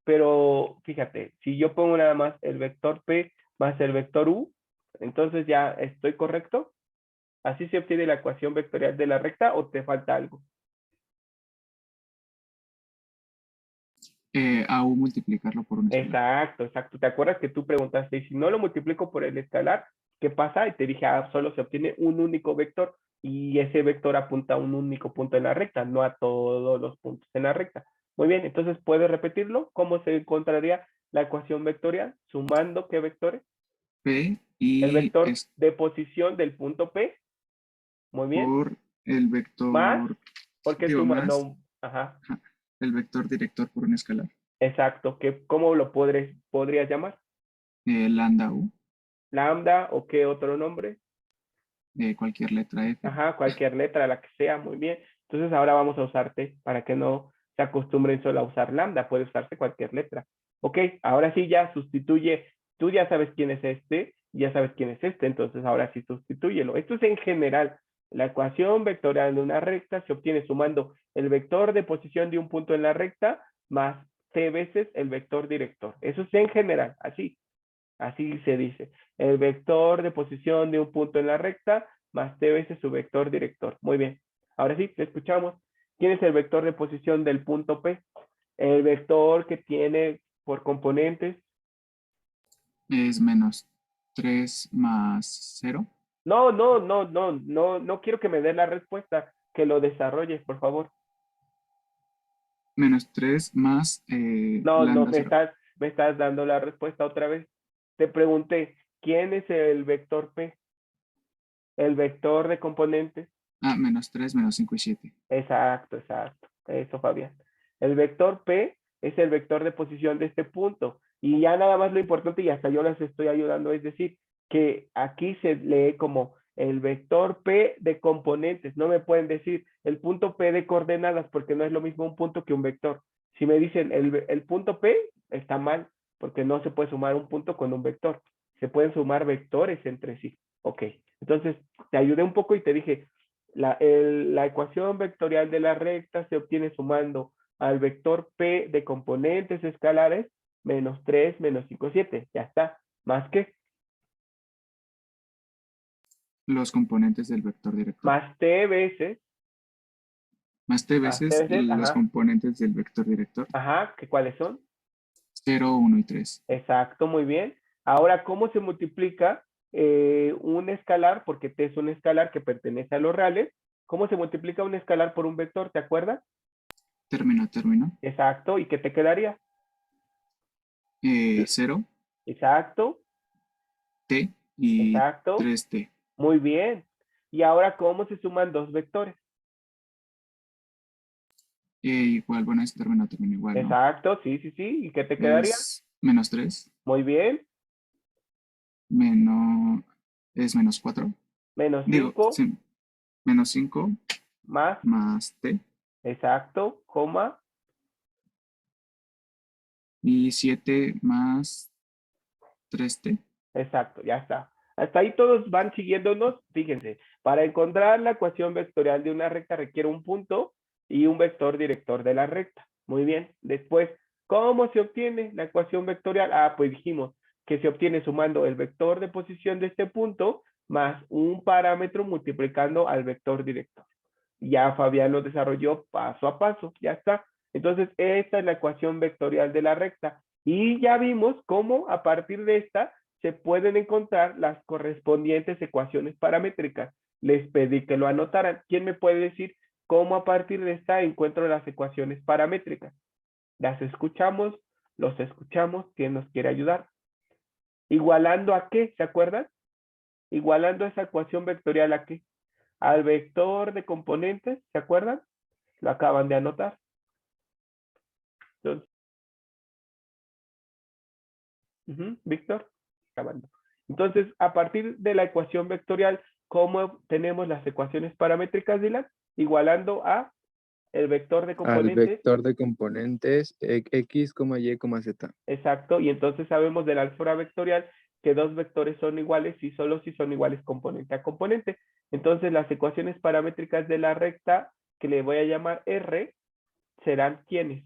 Pero fíjate, si yo pongo nada más el vector P más el vector U, entonces ya estoy correcto. ¿Así se obtiene la ecuación vectorial de la recta o te falta algo? A U multiplicarlo por un escalar. Exacto. ¿Te acuerdas que tú preguntaste, y si no lo multiplico por el escalar, qué pasa? Y te dije, solo se obtiene un único vector y ese vector apunta a un único punto en la recta, no a todos los puntos en la recta. Muy bien, entonces, ¿puedes repetirlo? ¿Cómo se encontraría la ecuación vectorial? Sumando, ¿qué vectores? P El y vector es de posición del punto P, muy bien, por el más, vector, porque digo, suma, más no, ajá, ajá, el vector director por un escalar. exacto, ¿cómo lo podrías lambda Lambda U, lambda o qué otro nombre? cualquier letra F. Ajá, cualquier letra, la que sea, muy bien. Entonces ahora vamos a usar T para que no se acostumbren solo a usar lambda, puede usarse cualquier letra. Ok, ahora sí ya sustituye, tú ya sabes quién es este, ya sabes quién es este, entonces ahora sí sustitúyelo. Esto es en general. La ecuación vectorial de una recta se obtiene sumando el vector de posición de un punto en la recta más T veces el vector director. Eso es en general, así se dice. El vector de posición de un punto en la recta más T veces su vector director. Muy bien. Ahora sí, te escuchamos. ¿Quién es el vector de posición del punto P? El vector que tiene por componentes. Es -3 más 0. No quiero que me des la respuesta, que lo desarrolles, por favor. -3 más No, lambda 0. me estás dando la respuesta otra vez. Te pregunté, ¿quién es el vector P? El vector de componentes. -3, -5 y 7. Exacto. Eso, Fabián. El vector P es el vector de posición de este punto. Y ya nada más lo importante, y hasta yo les estoy ayudando, es decir, que aquí se lee como el vector P de componentes. No me pueden decir el punto P de coordenadas porque no es lo mismo un punto que un vector. Si me dicen el punto P, está mal, porque no se puede sumar un punto con un vector. Se pueden sumar vectores entre sí. Ok. Entonces, te ayudé un poco y te dije, la ecuación vectorial de la recta se obtiene sumando al vector P de componentes escalares -3, -5, 7. Ya está. ¿Más qué? Los componentes del vector director. Más t veces, Más t más t veces veces, los ajá, componentes del vector director. ajá, ¿que cuáles son? 0, 1 y 3. Exacto, muy bien. Ahora, ¿cómo se multiplica un escalar? Porque t es un escalar que pertenece a los reales. ¿Cómo se multiplica un escalar por un vector? ¿Te acuerdas? Término, término. Exacto, ¿y qué te quedaría? 0, Exacto, t y exacto, 3t. muy bien. Y ahora, ¿cómo se suman dos vectores? Igual, bueno, es término, término igual, ¿no? Exacto, sí, sí, sí. ¿Y qué te quedaría? Es menos 3, Muy bien. es menos 4. Menos Digo, 5 sí, menos 5 más, más t exacto, coma, y 7 más 3t. exacto, ya está. Hasta ahí todos van siguiéndonos. Fíjense, para encontrar la ecuación vectorial de una recta requiere un punto y un vector director de la recta. Muy bien. Después, ¿cómo se obtiene la ecuación vectorial? Ah, pues dijimos que se obtiene sumando el vector de posición de este punto más un parámetro multiplicando al vector director. Ya Fabián lo desarrolló paso a paso, ya está. Entonces, esta es la ecuación vectorial de la recta. Y ya vimos cómo a partir de esta se pueden encontrar las correspondientes ecuaciones paramétricas. Les pedí que lo anotaran. ¿Quién me puede decir cómo a partir de esta encuentro las ecuaciones paramétricas? Las escuchamos, los escuchamos. ¿Quién nos quiere ayudar? ¿Igualando a qué? ¿Se acuerdan? Igualando esa ecuación vectorial a qué? Al vector de componentes, ¿se acuerdan? Lo acaban de anotar. Entonces, Víctor, acabando. Entonces, a partir de la ecuación vectorial, ¿cómo tenemos las ecuaciones paramétricas, Dylan? Igualando a el vector de Al componentes. vector de componentes x, y, z. Exacto. Y entonces sabemos del álgebra vectorial que dos vectores son iguales y solo si son iguales componente a componente. Entonces, las ecuaciones paramétricas de la recta, que le voy a llamar R, serán ¿quiénes?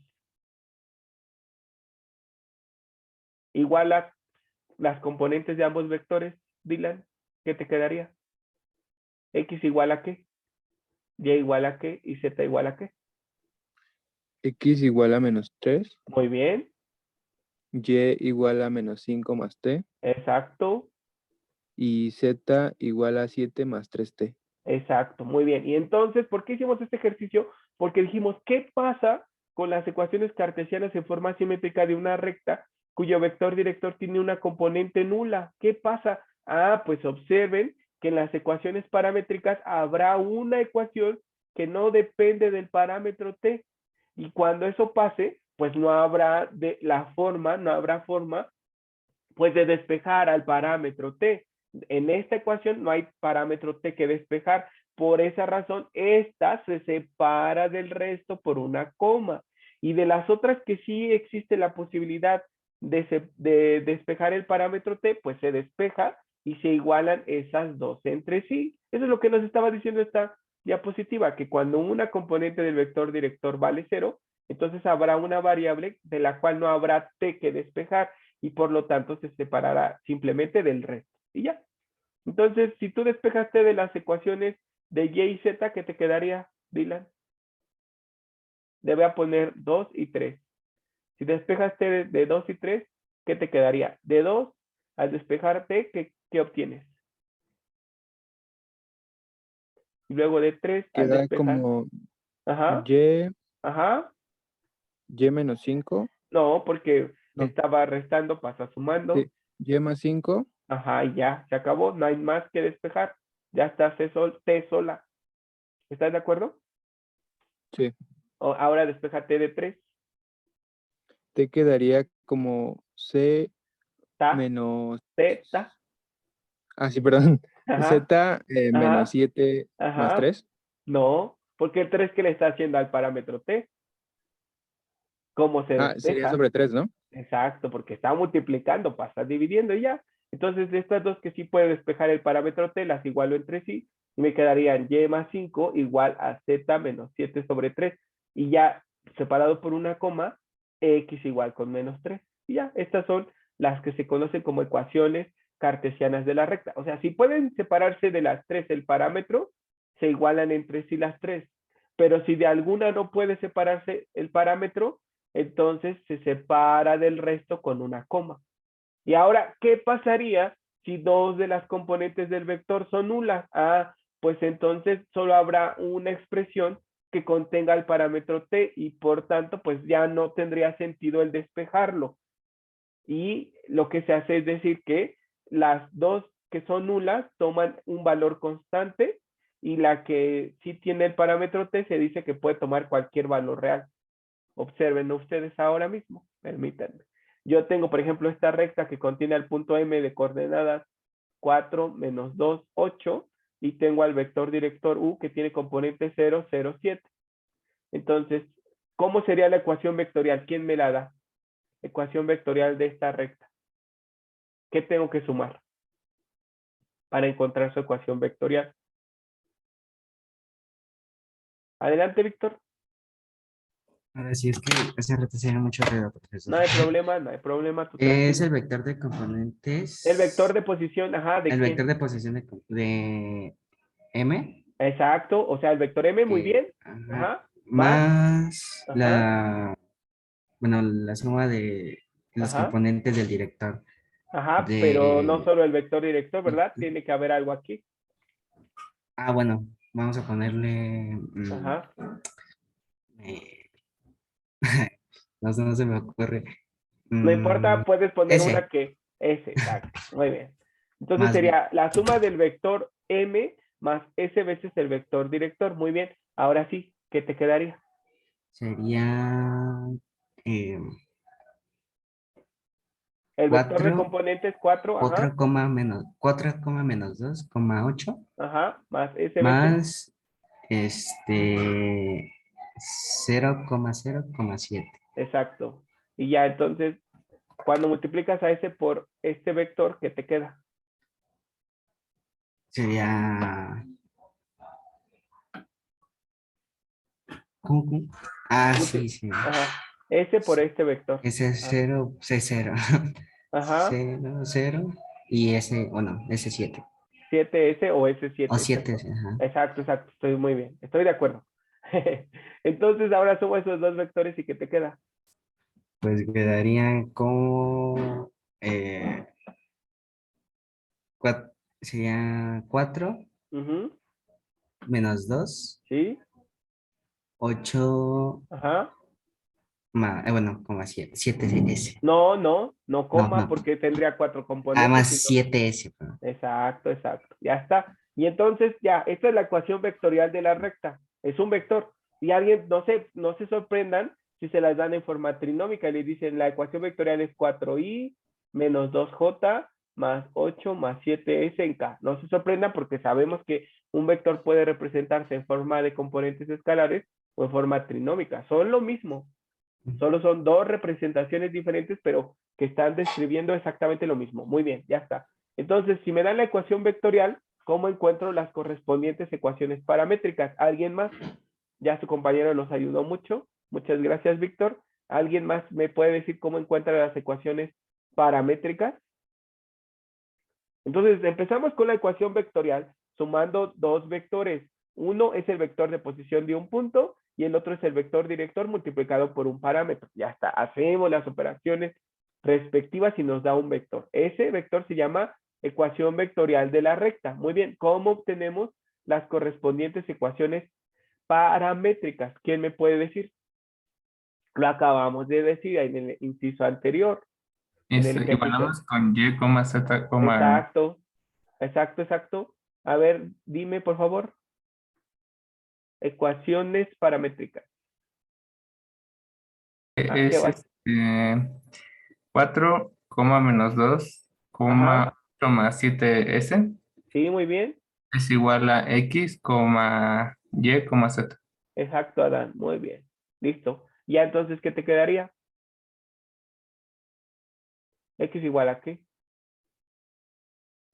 Igual a las componentes de ambos vectores, Dylan, ¿qué te quedaría? X igual a qué, Y igual a qué y Z igual a qué. X igual a menos 3, Muy bien, y igual a menos 5 más t, exacto, y z igual a 7 más 3t. exacto, muy bien. Y entonces, ¿por qué hicimos este ejercicio? Porque dijimos, ¿qué pasa con las ecuaciones cartesianas en forma simétrica de una recta cuyo vector director tiene una componente nula? ¿Qué pasa? Ah, pues observen que en las ecuaciones paramétricas habrá una ecuación que no depende del parámetro t. Y cuando eso pase, pues no habrá forma pues de despejar al parámetro t. En esta ecuación no hay parámetro t que despejar. Por esa razón, esta se separa del resto por una coma. Y de las otras que sí existe la posibilidad de despejar el parámetro t, pues se despeja y se igualan esas dos entre sí. Eso es lo que nos estaba diciendo esta diapositiva, que cuando una componente del vector director vale 0, entonces habrá una variable de la cual no habrá t que despejar y por lo tanto se separará simplemente del resto. Y ya. Entonces, si tú despejaste de las ecuaciones de y y z, ¿qué te quedaría, Dylan? Debe poner 2 y 3. Si despejaste de 2 y 3, ¿qué te quedaría? De 2, al despejarte, ¿qué obtienes? Y luego de 3, al Queda despejar. como Ajá, y, ajá. y menos 5, No, porque no, estaba restando, pasa sumando. sí, y más 5, Ajá, y ya, se acabó. No hay más que despejar. Ya está T sola. ¿Estás de acuerdo? sí, Ahora despejate de 3. te quedaría como c Ta, menos, Z. sí, perdón, Ajá, z menos ajá, 7 más ajá. 3. No, porque el 3 que le está haciendo al parámetro T, ¿cómo se Sería despeja? sobre 3, ¿no? Exacto, porque está multiplicando, pasa dividiendo y ya. Entonces, de estas dos que sí puede despejar el parámetro T, las igualo entre sí, y me quedarían y más 5 igual a z menos 7 sobre 3. Y ya, separado por una coma, x igual con menos 3. Y ya, estas son las que se conocen como ecuaciones cartesianas de la recta. O sea, si pueden separarse de las tres el parámetro, se igualan entre sí las tres. Pero si de alguna no puede separarse el parámetro, entonces se separa del resto con una coma. Y ahora, ¿qué pasaría si dos de las componentes del vector son nulas? Ah, pues entonces solo habrá una expresión que contenga el parámetro t y por tanto, pues ya no tendría sentido el despejarlo. Y lo que se hace es decir que las dos que son nulas toman un valor constante y la que sí tiene el parámetro t se dice que puede tomar cualquier valor real. Observen ustedes ahora mismo, permítanme. Yo tengo, por ejemplo, esta recta que contiene al punto M de coordenadas 4, menos 2, 8, y tengo al vector director U que tiene componente 0, 0, 7. Entonces, ¿cómo sería la ecuación vectorial? ¿Quién me la da? Ecuación vectorial de esta recta. ¿Qué tengo que sumar para encontrar su ecuación vectorial? Adelante, Víctor. Ahora sí, es que hace rato se mucho ruido, profesor. No hay problema, no hay problema. Tú Es tranquilo. el vector de componentes. El vector de posición, ajá, ¿de El quién? vector de posición de M. Exacto, o sea, el vector M, muy Que, bien. ajá, Ajá, más, más ajá, la suma de los ajá, componentes del director. ajá, pero no De, solo el vector director, ¿verdad? Tiene que haber algo aquí. bueno, vamos a ponerle. Ajá, Eh, no se me ocurre. no Mm, importa, puedes poner una S, que es exacto. Muy bien. Entonces más sería la suma del vector M más S veces el vector director. Muy bien. Ahora sí, ¿qué te quedaría? sería eh, El vector de 4, componentes 4, ajá, 4,-2,8 ajá, más S veces, más 0,0,7. exacto. Y ya entonces, cuando multiplicas a S por este vector, ¿qué te queda? Sería. ¿Cómo? Ah, sí, sí. Ajá, S por este vector. Ese es Ah, 0, C0. ajá, 0, 0 y ese, bueno, ese 7. 7S o O S7. 7, ajá. Exacto, exacto. Estoy muy bien. Estoy de acuerdo. Entonces, ahora sumo esos dos vectores y ¿qué te queda? Pues quedaría como sería 4 Ujú, menos 2, sí, 8 ajá. más, bueno, como 7, 7 S. No, no, no No, coma no. porque tendría cuatro Ah, componentes, más sino 7 S. Perdón. exacto, exacto. Ya está. Y entonces ya, esta es la ecuación vectorial de la recta. Es un vector. Y alguien, no se sorprendan si se las dan en forma trinómica y le dicen la ecuación vectorial es 4i menos 2j más 8 más 7s en k. No se sorprendan porque sabemos que un vector puede representarse en forma de componentes escalares o en forma trinómica. Son lo mismo. Solo son dos representaciones diferentes, pero que están describiendo exactamente lo mismo. Muy bien, ya está. Entonces, si me dan la ecuación vectorial, ¿cómo encuentro las correspondientes ecuaciones paramétricas? ¿Alguien más? Ya su compañero nos ayudó mucho. Muchas gracias, Víctor. ¿Alguien más me puede decir cómo encuentra las ecuaciones paramétricas? Entonces, empezamos con la ecuación vectorial, sumando dos vectores. Uno es el vector de posición de un punto y el otro es el vector director multiplicado por un parámetro. Ya está, hacemos las operaciones respectivas y nos da un vector. Ese vector se llama ecuación vectorial de la recta. Muy bien, ¿cómo obtenemos las correspondientes ecuaciones paramétricas? ¿Quién me puede decir? Lo acabamos de decir en el inciso anterior, en el ejercicio. Igualamos con Y, Z, Exacto, exacto, exacto. A ver, dime por favor, ecuaciones paramétricas. Ah, ¿qué es vas? 4, menos 2, Ajá, 8 más 7S sí, muy bien. es igual a X, Y, Z. Exacto, Adán, muy bien. Listo. Ya entonces, ¿qué te quedaría? X igual a qué.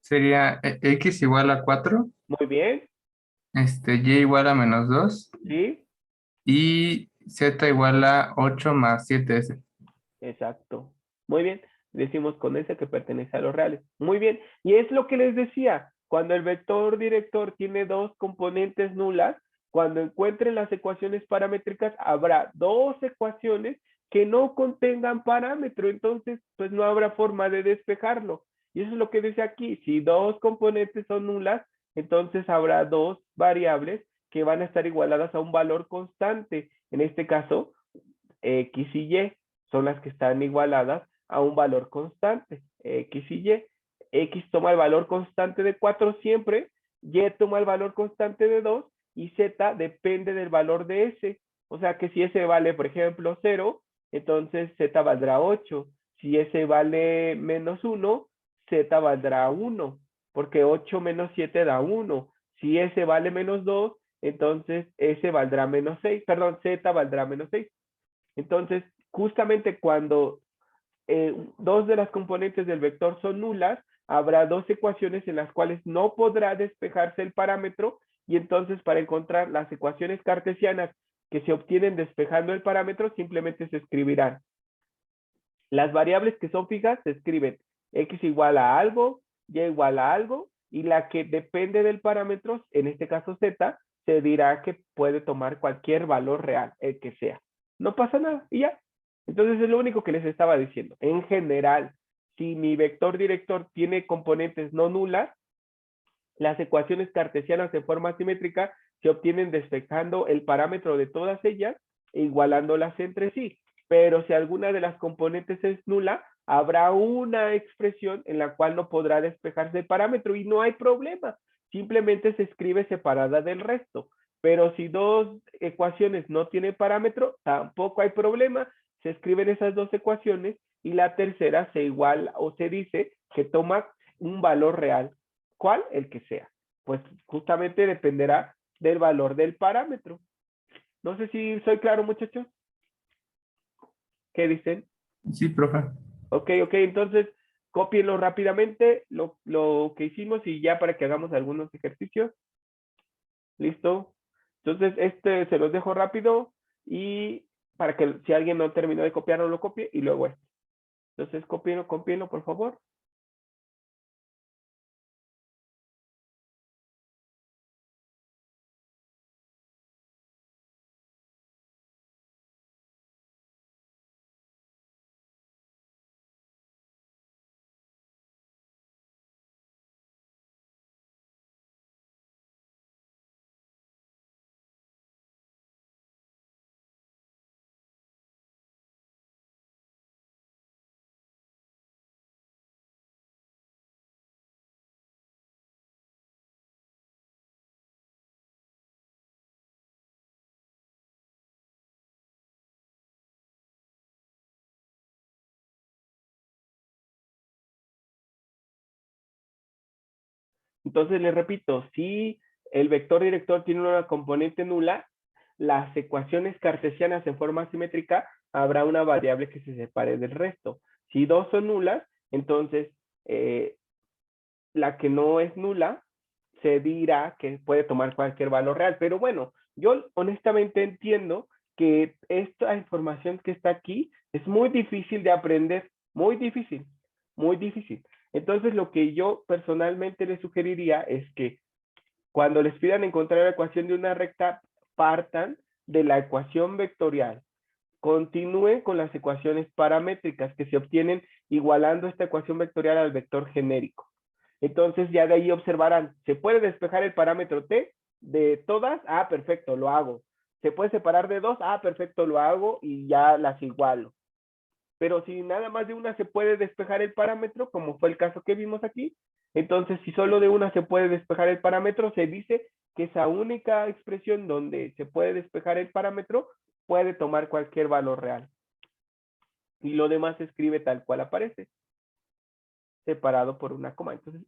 Sería X igual a 4, Muy bien, Y igual a menos 2 sí, y Z igual a 8 más 7S. exacto. Muy bien. Decimos con ese que pertenece a los reales. Muy bien. Y es lo que les decía. Cuando el vector director tiene dos componentes nulas, cuando encuentren las ecuaciones paramétricas, habrá dos ecuaciones que no contengan parámetro. Entonces, pues no habrá forma de despejarlo. Y eso es lo que dice aquí. Si dos componentes son nulas, entonces habrá dos variables que van a estar igualadas a un valor constante. En este caso, X y Y son las que están igualadas a un valor constante, X y Y. X toma el valor constante de 4 siempre, Y toma el valor constante de 2 y Z depende del valor de S. O sea que si S vale, por ejemplo, 0, entonces Z valdrá 8. Si S vale menos 1, Z valdrá 1, porque 8 menos 7 da 1. Si S vale menos 2, entonces S valdrá menos 6, perdón, Z valdrá menos 6. Entonces, justamente cuando dos de las componentes del vector son nulas, habrá dos ecuaciones en las cuales no podrá despejarse el parámetro y entonces para encontrar las ecuaciones cartesianas que se obtienen despejando el parámetro simplemente se escribirán. Las variables que son fijas se escriben x igual a algo, y igual a algo y la que depende del parámetro, en este caso z, se dirá que puede tomar cualquier valor real, el que sea. No pasa nada y ya. Entonces es lo único que les estaba diciendo. En general, si mi vector director tiene componentes no nulas, las ecuaciones cartesianas de forma simétrica se obtienen despejando el parámetro de todas ellas e igualándolas entre sí. Pero si alguna de las componentes es nula, habrá una expresión en la cual no podrá despejarse el parámetro y no hay problema. Simplemente se escribe separada del resto. Pero si dos ecuaciones no tienen parámetro, tampoco hay problema. Se escriben esas dos ecuaciones y la tercera se iguala o se dice que toma un valor real. ¿Cuál? El que sea. Pues justamente dependerá del valor del parámetro. No sé si soy claro, muchachos. ¿Qué dicen? Sí, profe. Ok, entonces cópienlo rápidamente lo que hicimos y ya para que hagamos algunos ejercicios. ¿Listo? Entonces este se los dejo rápido y para que si alguien no terminó de copiarlo, lo copie y luego este. Entonces cópienlo, por favor. Entonces les repito, si el vector director tiene una componente nula, las ecuaciones cartesianas en forma simétrica habrá una variable que se separe del resto. Si dos son nulas, entonces la que no es nula se dirá que puede tomar cualquier valor real. Pero bueno, yo honestamente entiendo que esta información que está aquí es muy difícil de aprender, muy difícil, muy difícil. Entonces lo que yo personalmente les sugeriría es que cuando les pidan encontrar la ecuación de una recta, partan de la ecuación vectorial. Continúen con las ecuaciones paramétricas que se obtienen igualando esta ecuación vectorial al vector genérico. Entonces ya de ahí observarán, ¿se puede despejar el parámetro t de todas? Ah, perfecto, lo hago. ¿Se puede separar de dos? Ah, perfecto, lo hago y ya las igualo. Pero si nada más de una se puede despejar el parámetro, como fue el caso que vimos aquí, entonces si solo de una se puede despejar el parámetro, se dice que esa única expresión donde se puede despejar el parámetro puede tomar cualquier valor real. Y lo demás se escribe tal cual aparece, separado por una coma. Entonces,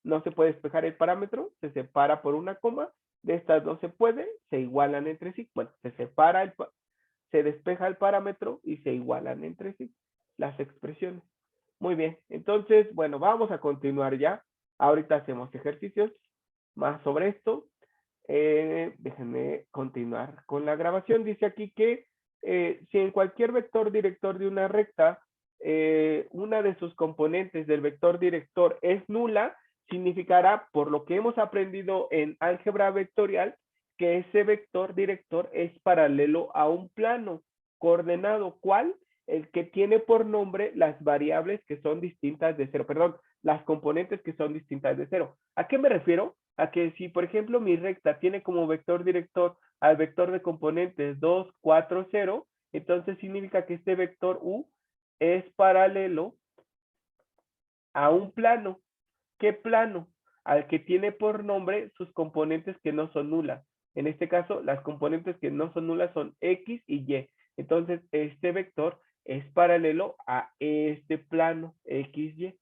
no se puede despejar el parámetro, se separa por una coma, de estas dos se puede, se igualan entre sí. Bueno, se despeja el parámetro y se igualan entre sí las expresiones. Muy bien, entonces, bueno, vamos a continuar ya. Ahorita hacemos ejercicios más sobre esto. Déjenme continuar con la grabación. Dice aquí que si en cualquier vector director de una recta una de sus componentes del vector director es nula, significará, por lo que hemos aprendido en álgebra vectorial, que ese vector director es paralelo a un plano coordenado. ¿Cuál? El que tiene por nombre las variables que son distintas de cero, perdón, las componentes que son distintas de cero. ¿A qué me refiero? A que si, por ejemplo, mi recta tiene como vector director al vector de componentes 2, 4, 0, entonces significa que este vector U es paralelo a un plano. ¿Qué plano? Al que tiene por nombre sus componentes que no son nulas. En este caso, las componentes que no son nulas son X y Y. Entonces, este vector es paralelo a este plano XY.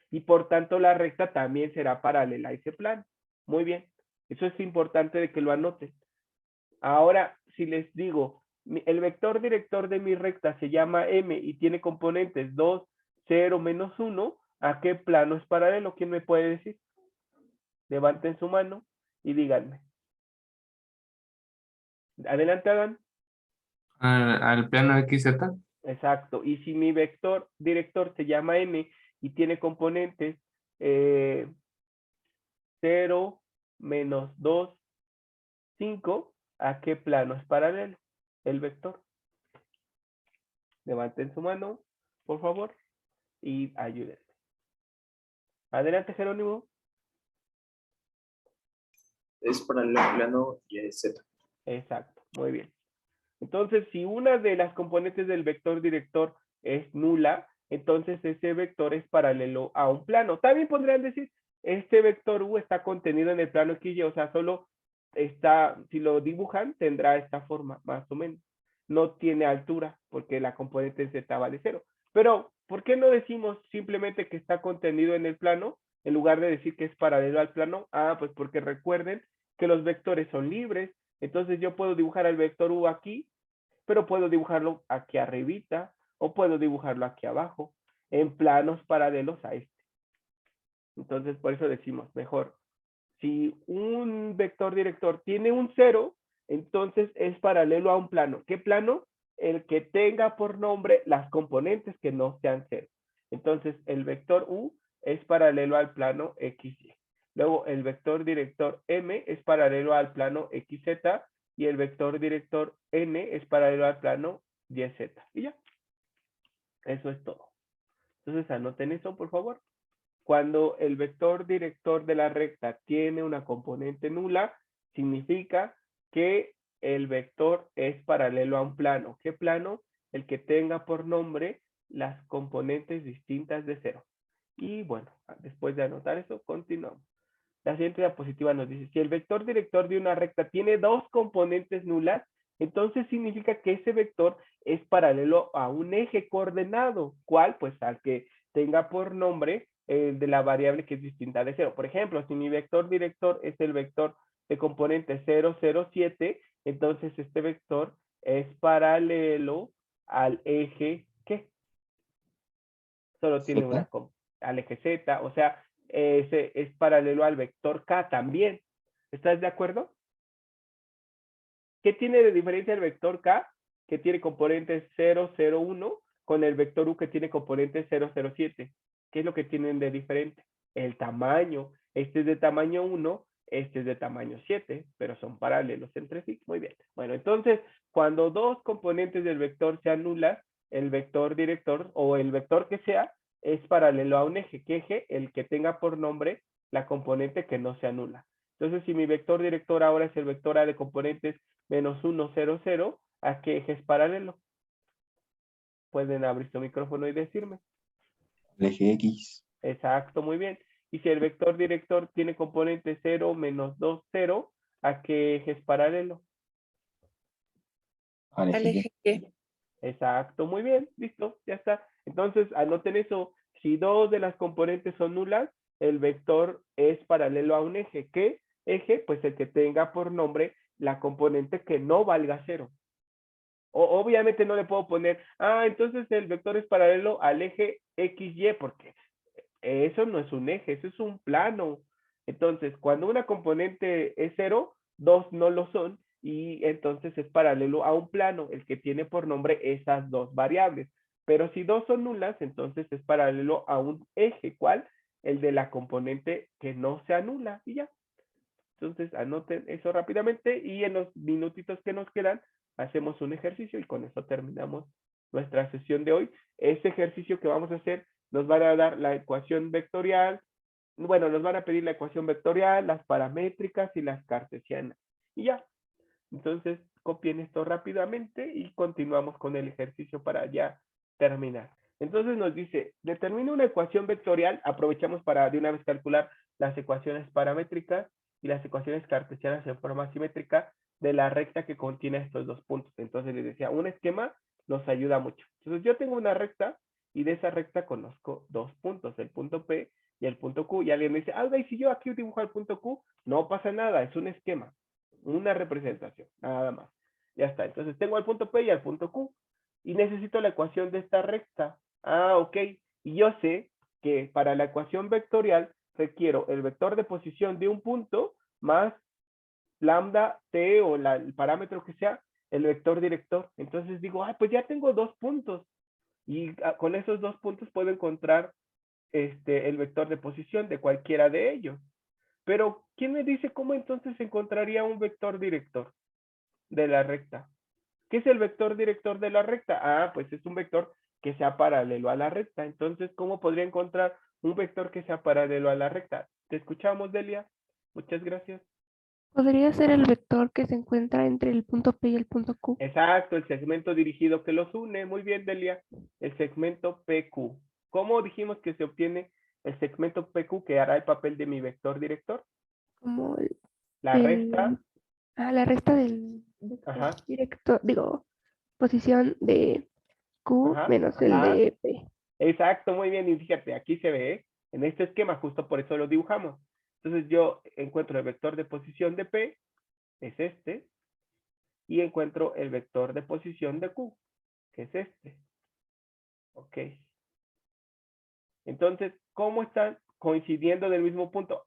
Y por tanto, la recta también será paralela a ese plano. Muy bien. Eso es importante de que lo anoten. Ahora, si les digo, el vector director de mi recta se llama M y tiene componentes 2, 0, menos 1, ¿a qué plano es paralelo? ¿Quién me puede decir? Levanten su mano y díganme. Adelante, Adán. Al plano XZ. Exacto. Y si mi vector director se llama M y tiene componentes 0, menos 2, 5, ¿a qué plano es paralelo el vector? Levanten su mano, por favor, y ayúdenme. Adelante, Jerónimo. Es paralelo al plano YZ. Exacto, muy bien. Entonces, si una de las componentes del vector director es nula, entonces ese vector es paralelo a un plano. También podrían decir, este vector U está contenido en el plano XY, o sea, solo está, si lo dibujan, tendrá esta forma, más o menos. No tiene altura, porque la componente Z vale 0. Pero, ¿por qué no decimos simplemente que está contenido en el plano, en lugar de decir que es paralelo al plano? Ah, pues porque recuerden que los vectores son libres. Entonces yo puedo dibujar el vector U aquí, pero puedo dibujarlo aquí arribita o puedo dibujarlo aquí abajo, en planos paralelos a este. Entonces, por eso decimos, mejor, si un vector director tiene un 0, entonces es paralelo a un plano. ¿Qué plano? El que tenga por nombre las componentes que no sean 0. Entonces, el vector U es paralelo al plano XY. Luego, el vector director M es paralelo al plano XZ y el vector director N es paralelo al plano YZ. Y ya. Eso es todo. Entonces, anoten eso, por favor. Cuando el vector director de la recta tiene una componente nula, significa que el vector es paralelo a un plano. ¿Qué plano? El que tenga por nombre las componentes distintas de 0. Y bueno, después de anotar eso, continuamos. La siguiente diapositiva nos dice, si el vector director de una recta tiene dos componentes nulas, entonces significa que ese vector es paralelo a un eje coordenado. ¿Cuál? Pues al que tenga por nombre de la variable que es distinta de 0. Por ejemplo, si mi vector director es el vector de componente 0, 0, 7, entonces este vector es paralelo al eje ¿qué? Solo tiene una al eje Z, o sea, ese es paralelo al vector K también. ¿Estás de acuerdo? ¿Qué tiene de diferencia el vector K, que tiene componentes 0, 0, 1, con el vector U que tiene componentes 0, 0, 7? ¿Qué es lo que tienen de diferente? El tamaño. Este es de tamaño 1, este es de tamaño 7, pero son paralelos entre sí. Muy bien. Bueno, entonces, cuando dos componentes del vector sean nulas, el vector director o el vector que sea es paralelo a un eje. ¿Qué eje? El que tenga por nombre la componente que no sea nula. Entonces, si mi vector director ahora es el vector A de componentes menos 1, 0, 0, ¿a qué eje es paralelo? Pueden abrir su micrófono y decirme. El eje X. Exacto, muy bien. Y si el vector director tiene componente 0, menos 2, 0, ¿a qué eje es paralelo? Al Al eje Y. eje Y. Exacto, muy bien, listo, ya está. Entonces, anoten eso. Si dos de las componentes son nulas, el vector es paralelo a un eje. ¿Qué eje? Pues el que tenga por nombre la componente que no valga 0. Obviamente no le puedo poner, entonces el vector es paralelo al eje XY, porque eso no es un eje, eso es un plano. Entonces, cuando una componente es 0, dos no lo son, y entonces es paralelo a un plano, el que tiene por nombre esas dos variables. Pero si dos son nulas, entonces es paralelo a un eje. ¿Cuál? El de la componente que no se anula. Y ya. Entonces anoten eso rápidamente y en los minutitos que nos quedan hacemos un ejercicio y con eso terminamos nuestra sesión de hoy. Este ejercicio que vamos a hacer nos van a dar la ecuación vectorial. Bueno, nos van a pedir la ecuación vectorial, las paramétricas y las cartesianas. Y ya. Entonces copien esto rápidamente y continuamos con el ejercicio para ya terminar. Entonces nos dice, determina una ecuación vectorial. Aprovechamos para de una vez calcular las ecuaciones paramétricas y las ecuaciones cartesianas en forma simétrica de la recta que contiene estos dos puntos. Entonces les decía, un esquema nos ayuda mucho. Entonces yo tengo una recta y de esa recta conozco dos puntos, el punto P y el punto Q. Y alguien me dice, ¿y si yo aquí dibujo el punto Q? No pasa nada, es un esquema, una representación, nada más. Ya está, entonces tengo el punto P y el punto Q. Y necesito la ecuación de esta recta. Ok. Y yo sé que para la ecuación vectorial requiero el vector de posición de un punto más lambda t o el parámetro que sea, el vector director. Entonces digo, pues ya tengo dos puntos. Y con esos dos puntos puedo encontrar el vector de posición de cualquiera de ellos. Pero, ¿quién me dice cómo entonces encontraría un vector director de la recta? ¿Qué es el vector director de la recta? Pues es un vector que sea paralelo a la recta. Entonces, ¿cómo podría encontrar un vector que sea paralelo a la recta? ¿Te escuchamos, Delia? Muchas gracias. Podría ser el vector que se encuentra entre el punto P y el punto Q. Exacto, el segmento dirigido que los une. Muy bien, Delia. El segmento PQ. ¿Cómo dijimos que se obtiene el segmento PQ que hará el papel de mi vector director? Como La resta. la resta del vector Ajá. director, posición de Q Ajá. menos el Ajá. de P. Exacto, muy bien. Y fíjate, aquí se ve, en este esquema, justo por eso lo dibujamos. Entonces yo encuentro el vector de posición de P, es este, y encuentro el vector de posición de Q, que es este. Ok. Entonces, ¿cómo están coincidiendo del mismo punto?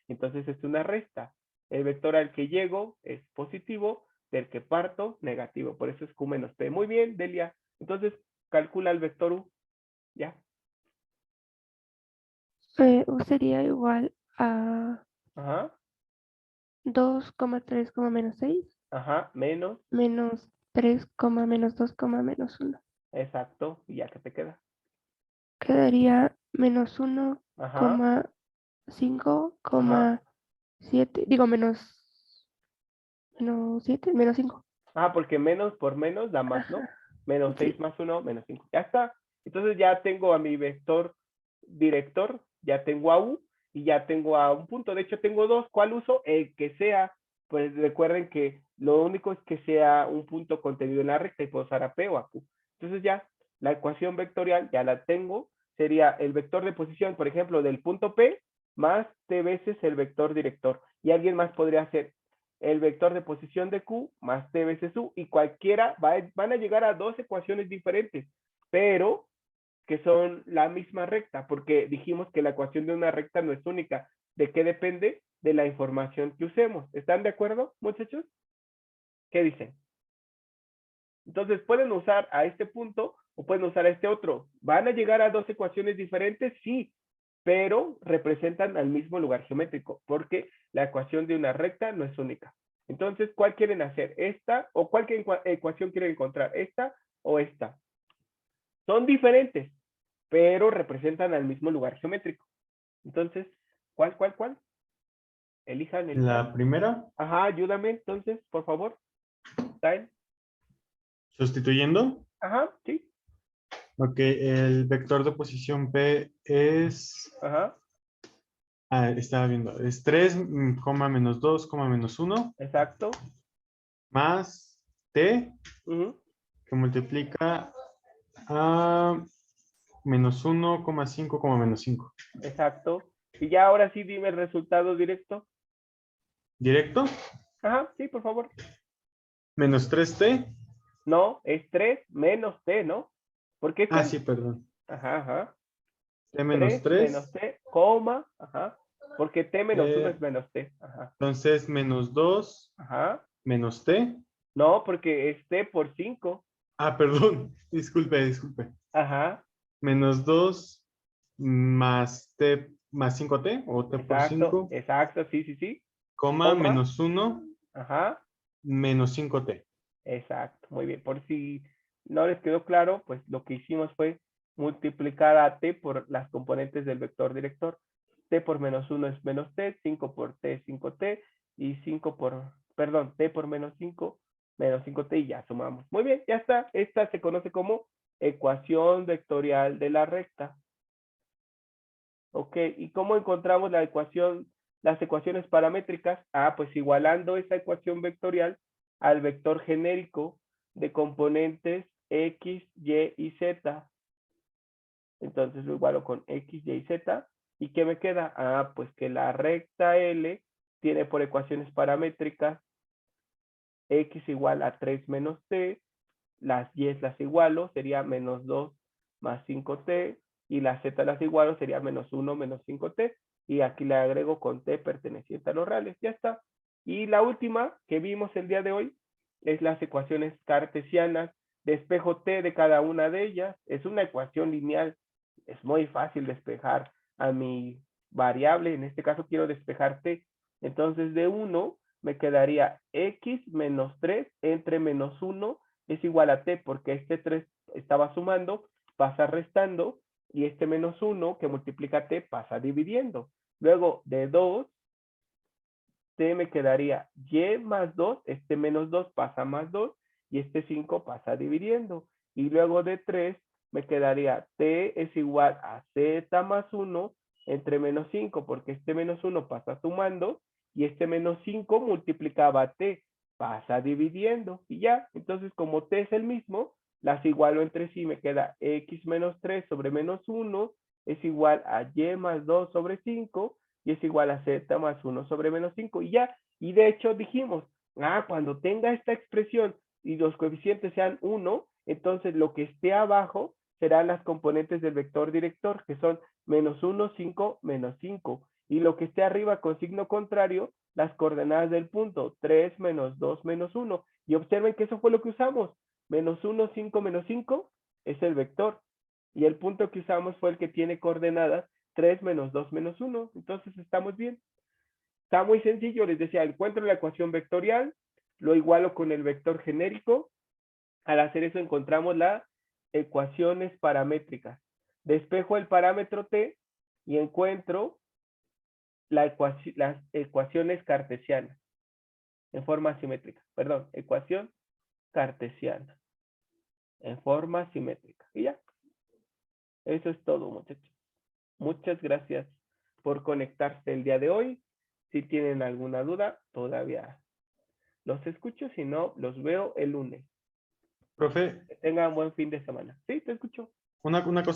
Entonces es una resta. El vector al que llego es positivo, del que parto, negativo. Por eso es Q menos P. Muy bien, Delia. Entonces, calcula el vector U. ¿Ya? U sería igual a Ajá. 2,3, menos 6 Ajá. Menos. menos 3, menos 2, menos 1. Exacto. ¿Y ya qué te queda? Quedaría menos 1, Ajá. 5, Ajá. 7, menos 7, menos 5. Porque menos por menos da más, ¿no? Menos 6 Sí. más 1, menos 5. Ya está. Entonces ya tengo a mi vector director, ya tengo a U y ya tengo a un punto. De hecho, tengo dos. ¿Cuál uso? El que sea. Pues recuerden que lo único es que sea un punto contenido en la recta y puedo usar a P o a Q. Entonces ya, la ecuación vectorial ya la tengo. Sería el vector de posición, por ejemplo, del punto P más T veces el vector director. Y alguien más podría hacer el vector de posición de Q más T veces U, y cualquiera van a llegar a dos ecuaciones diferentes, pero que son la misma recta, porque dijimos que la ecuación de una recta no es única. ¿De qué depende? De la información que usemos. ¿Están de acuerdo, muchachos? ¿Qué dicen? Entonces, pueden usar a este punto o pueden usar a este otro. ¿Van a llegar a dos ecuaciones diferentes? Sí, pero representan al mismo lugar geométrico, porque la ecuación de una recta no es única. Entonces, ¿cuál quieren hacer? ¿Esta o cuál ecuación quieren encontrar? ¿Esta o esta? Son diferentes, pero representan al mismo lugar geométrico. Entonces, ¿cuál? Elijan el La primera, Ajá, ayúdame entonces, por favor. Time. sustituyendo. Ajá, sí. Ok, el vector de posición P es, Ajá, estaba viendo, es 3, menos 2, menos 1, exacto. más T, Ujú, que multiplica a menos 1, 5, menos 5. exacto. Y ya ahora sí dime el resultado directo. ¿Directo? Ajá, sí, por favor. Menos 3T. No, es 3 menos T, ¿no? Porque es Sí, perdón. Ajá. T menos 3 menos 3. T, coma, ajá. Porque T menos 1 es T, menos T. Ajá. entonces, menos 2, Ajá. menos T. No, porque es T por 5. Perdón. Disculpe. Ajá, menos 2 más t más 5t o t por exacto, 5, exacto, sí, sí, sí. coma, Coma. menos 1 Ajá, menos 5t. exacto, muy bien. Por si no les quedó claro, pues lo que hicimos fue multiplicar a t por las componentes del vector director. T por menos 1 es menos t, 5 por t es 5t, y 5 por, perdón, t por menos 5, menos 5t, y ya sumamos. Muy bien, ya está. Esta se conoce como ecuación vectorial de la recta. Ok, ¿y cómo encontramos la ecuación, las ecuaciones paramétricas? Ah, pues igualando esa ecuación vectorial al vector genérico de componentes x, y y z. Entonces lo igualo con x, y y z. ¿Y qué me queda? Ah, pues que la recta L tiene por ecuaciones paramétricas x igual a 3 menos t, las y las igualo, sería menos 2 más 5t, y las z las igualo, sería menos 1 menos 5t, y aquí le agrego con t perteneciente a los reales, ya está. Y la última que vimos el día de hoy es las ecuaciones cartesianas. Despejo t de cada una de ellas, es una ecuación lineal, es muy fácil despejar a mi variable, en este caso quiero despejar t, entonces de 1 me quedaría x menos 3 entre menos 1 es igual a t, porque este 3 estaba sumando, pasa restando, y este menos 1 que multiplica t pasa dividiendo. Luego de 2, t me quedaría y más 2, este menos 2 pasa más 2, y este 5 pasa dividiendo. Y luego de 3 me quedaría t es igual a z más 1 entre menos 5, porque este menos 1 pasa sumando, y este menos 5 multiplicaba a t, pasa dividiendo, y ya. Entonces, como t es el mismo, las igualo entre sí, me queda x menos 3 sobre menos 1 es igual a y más 2 sobre 5, y es igual a z más 1 sobre menos 5, y ya. Y de hecho dijimos, cuando tenga esta expresión y los coeficientes sean 1, entonces lo que esté abajo serán las componentes del vector director, que son menos 1, 5, menos 5. Y lo que esté arriba con signo contrario, las coordenadas del punto, 3, menos 2, menos 1. Y observen que eso fue lo que usamos. Menos 1, 5, menos 5 es el vector. Y el punto que usamos fue el que tiene coordenadas 3, menos 2, menos 1. Entonces estamos bien. Está muy sencillo, les decía, encuentro la ecuación vectorial, lo igualo con el vector genérico. Al hacer eso encontramos las ecuaciones paramétricas. Despejo el parámetro t y encuentro las ecuaciones cartesianas en forma simétrica. Perdón, ecuación cartesiana en forma simétrica. Y ya, eso es todo, muchachos. Muchas gracias por conectarse el día de hoy. Si tienen alguna duda, todavía los escucho. Si no, los veo el lunes. Profe, Que tengan buen fin de semana. Sí, te escucho. una cosa.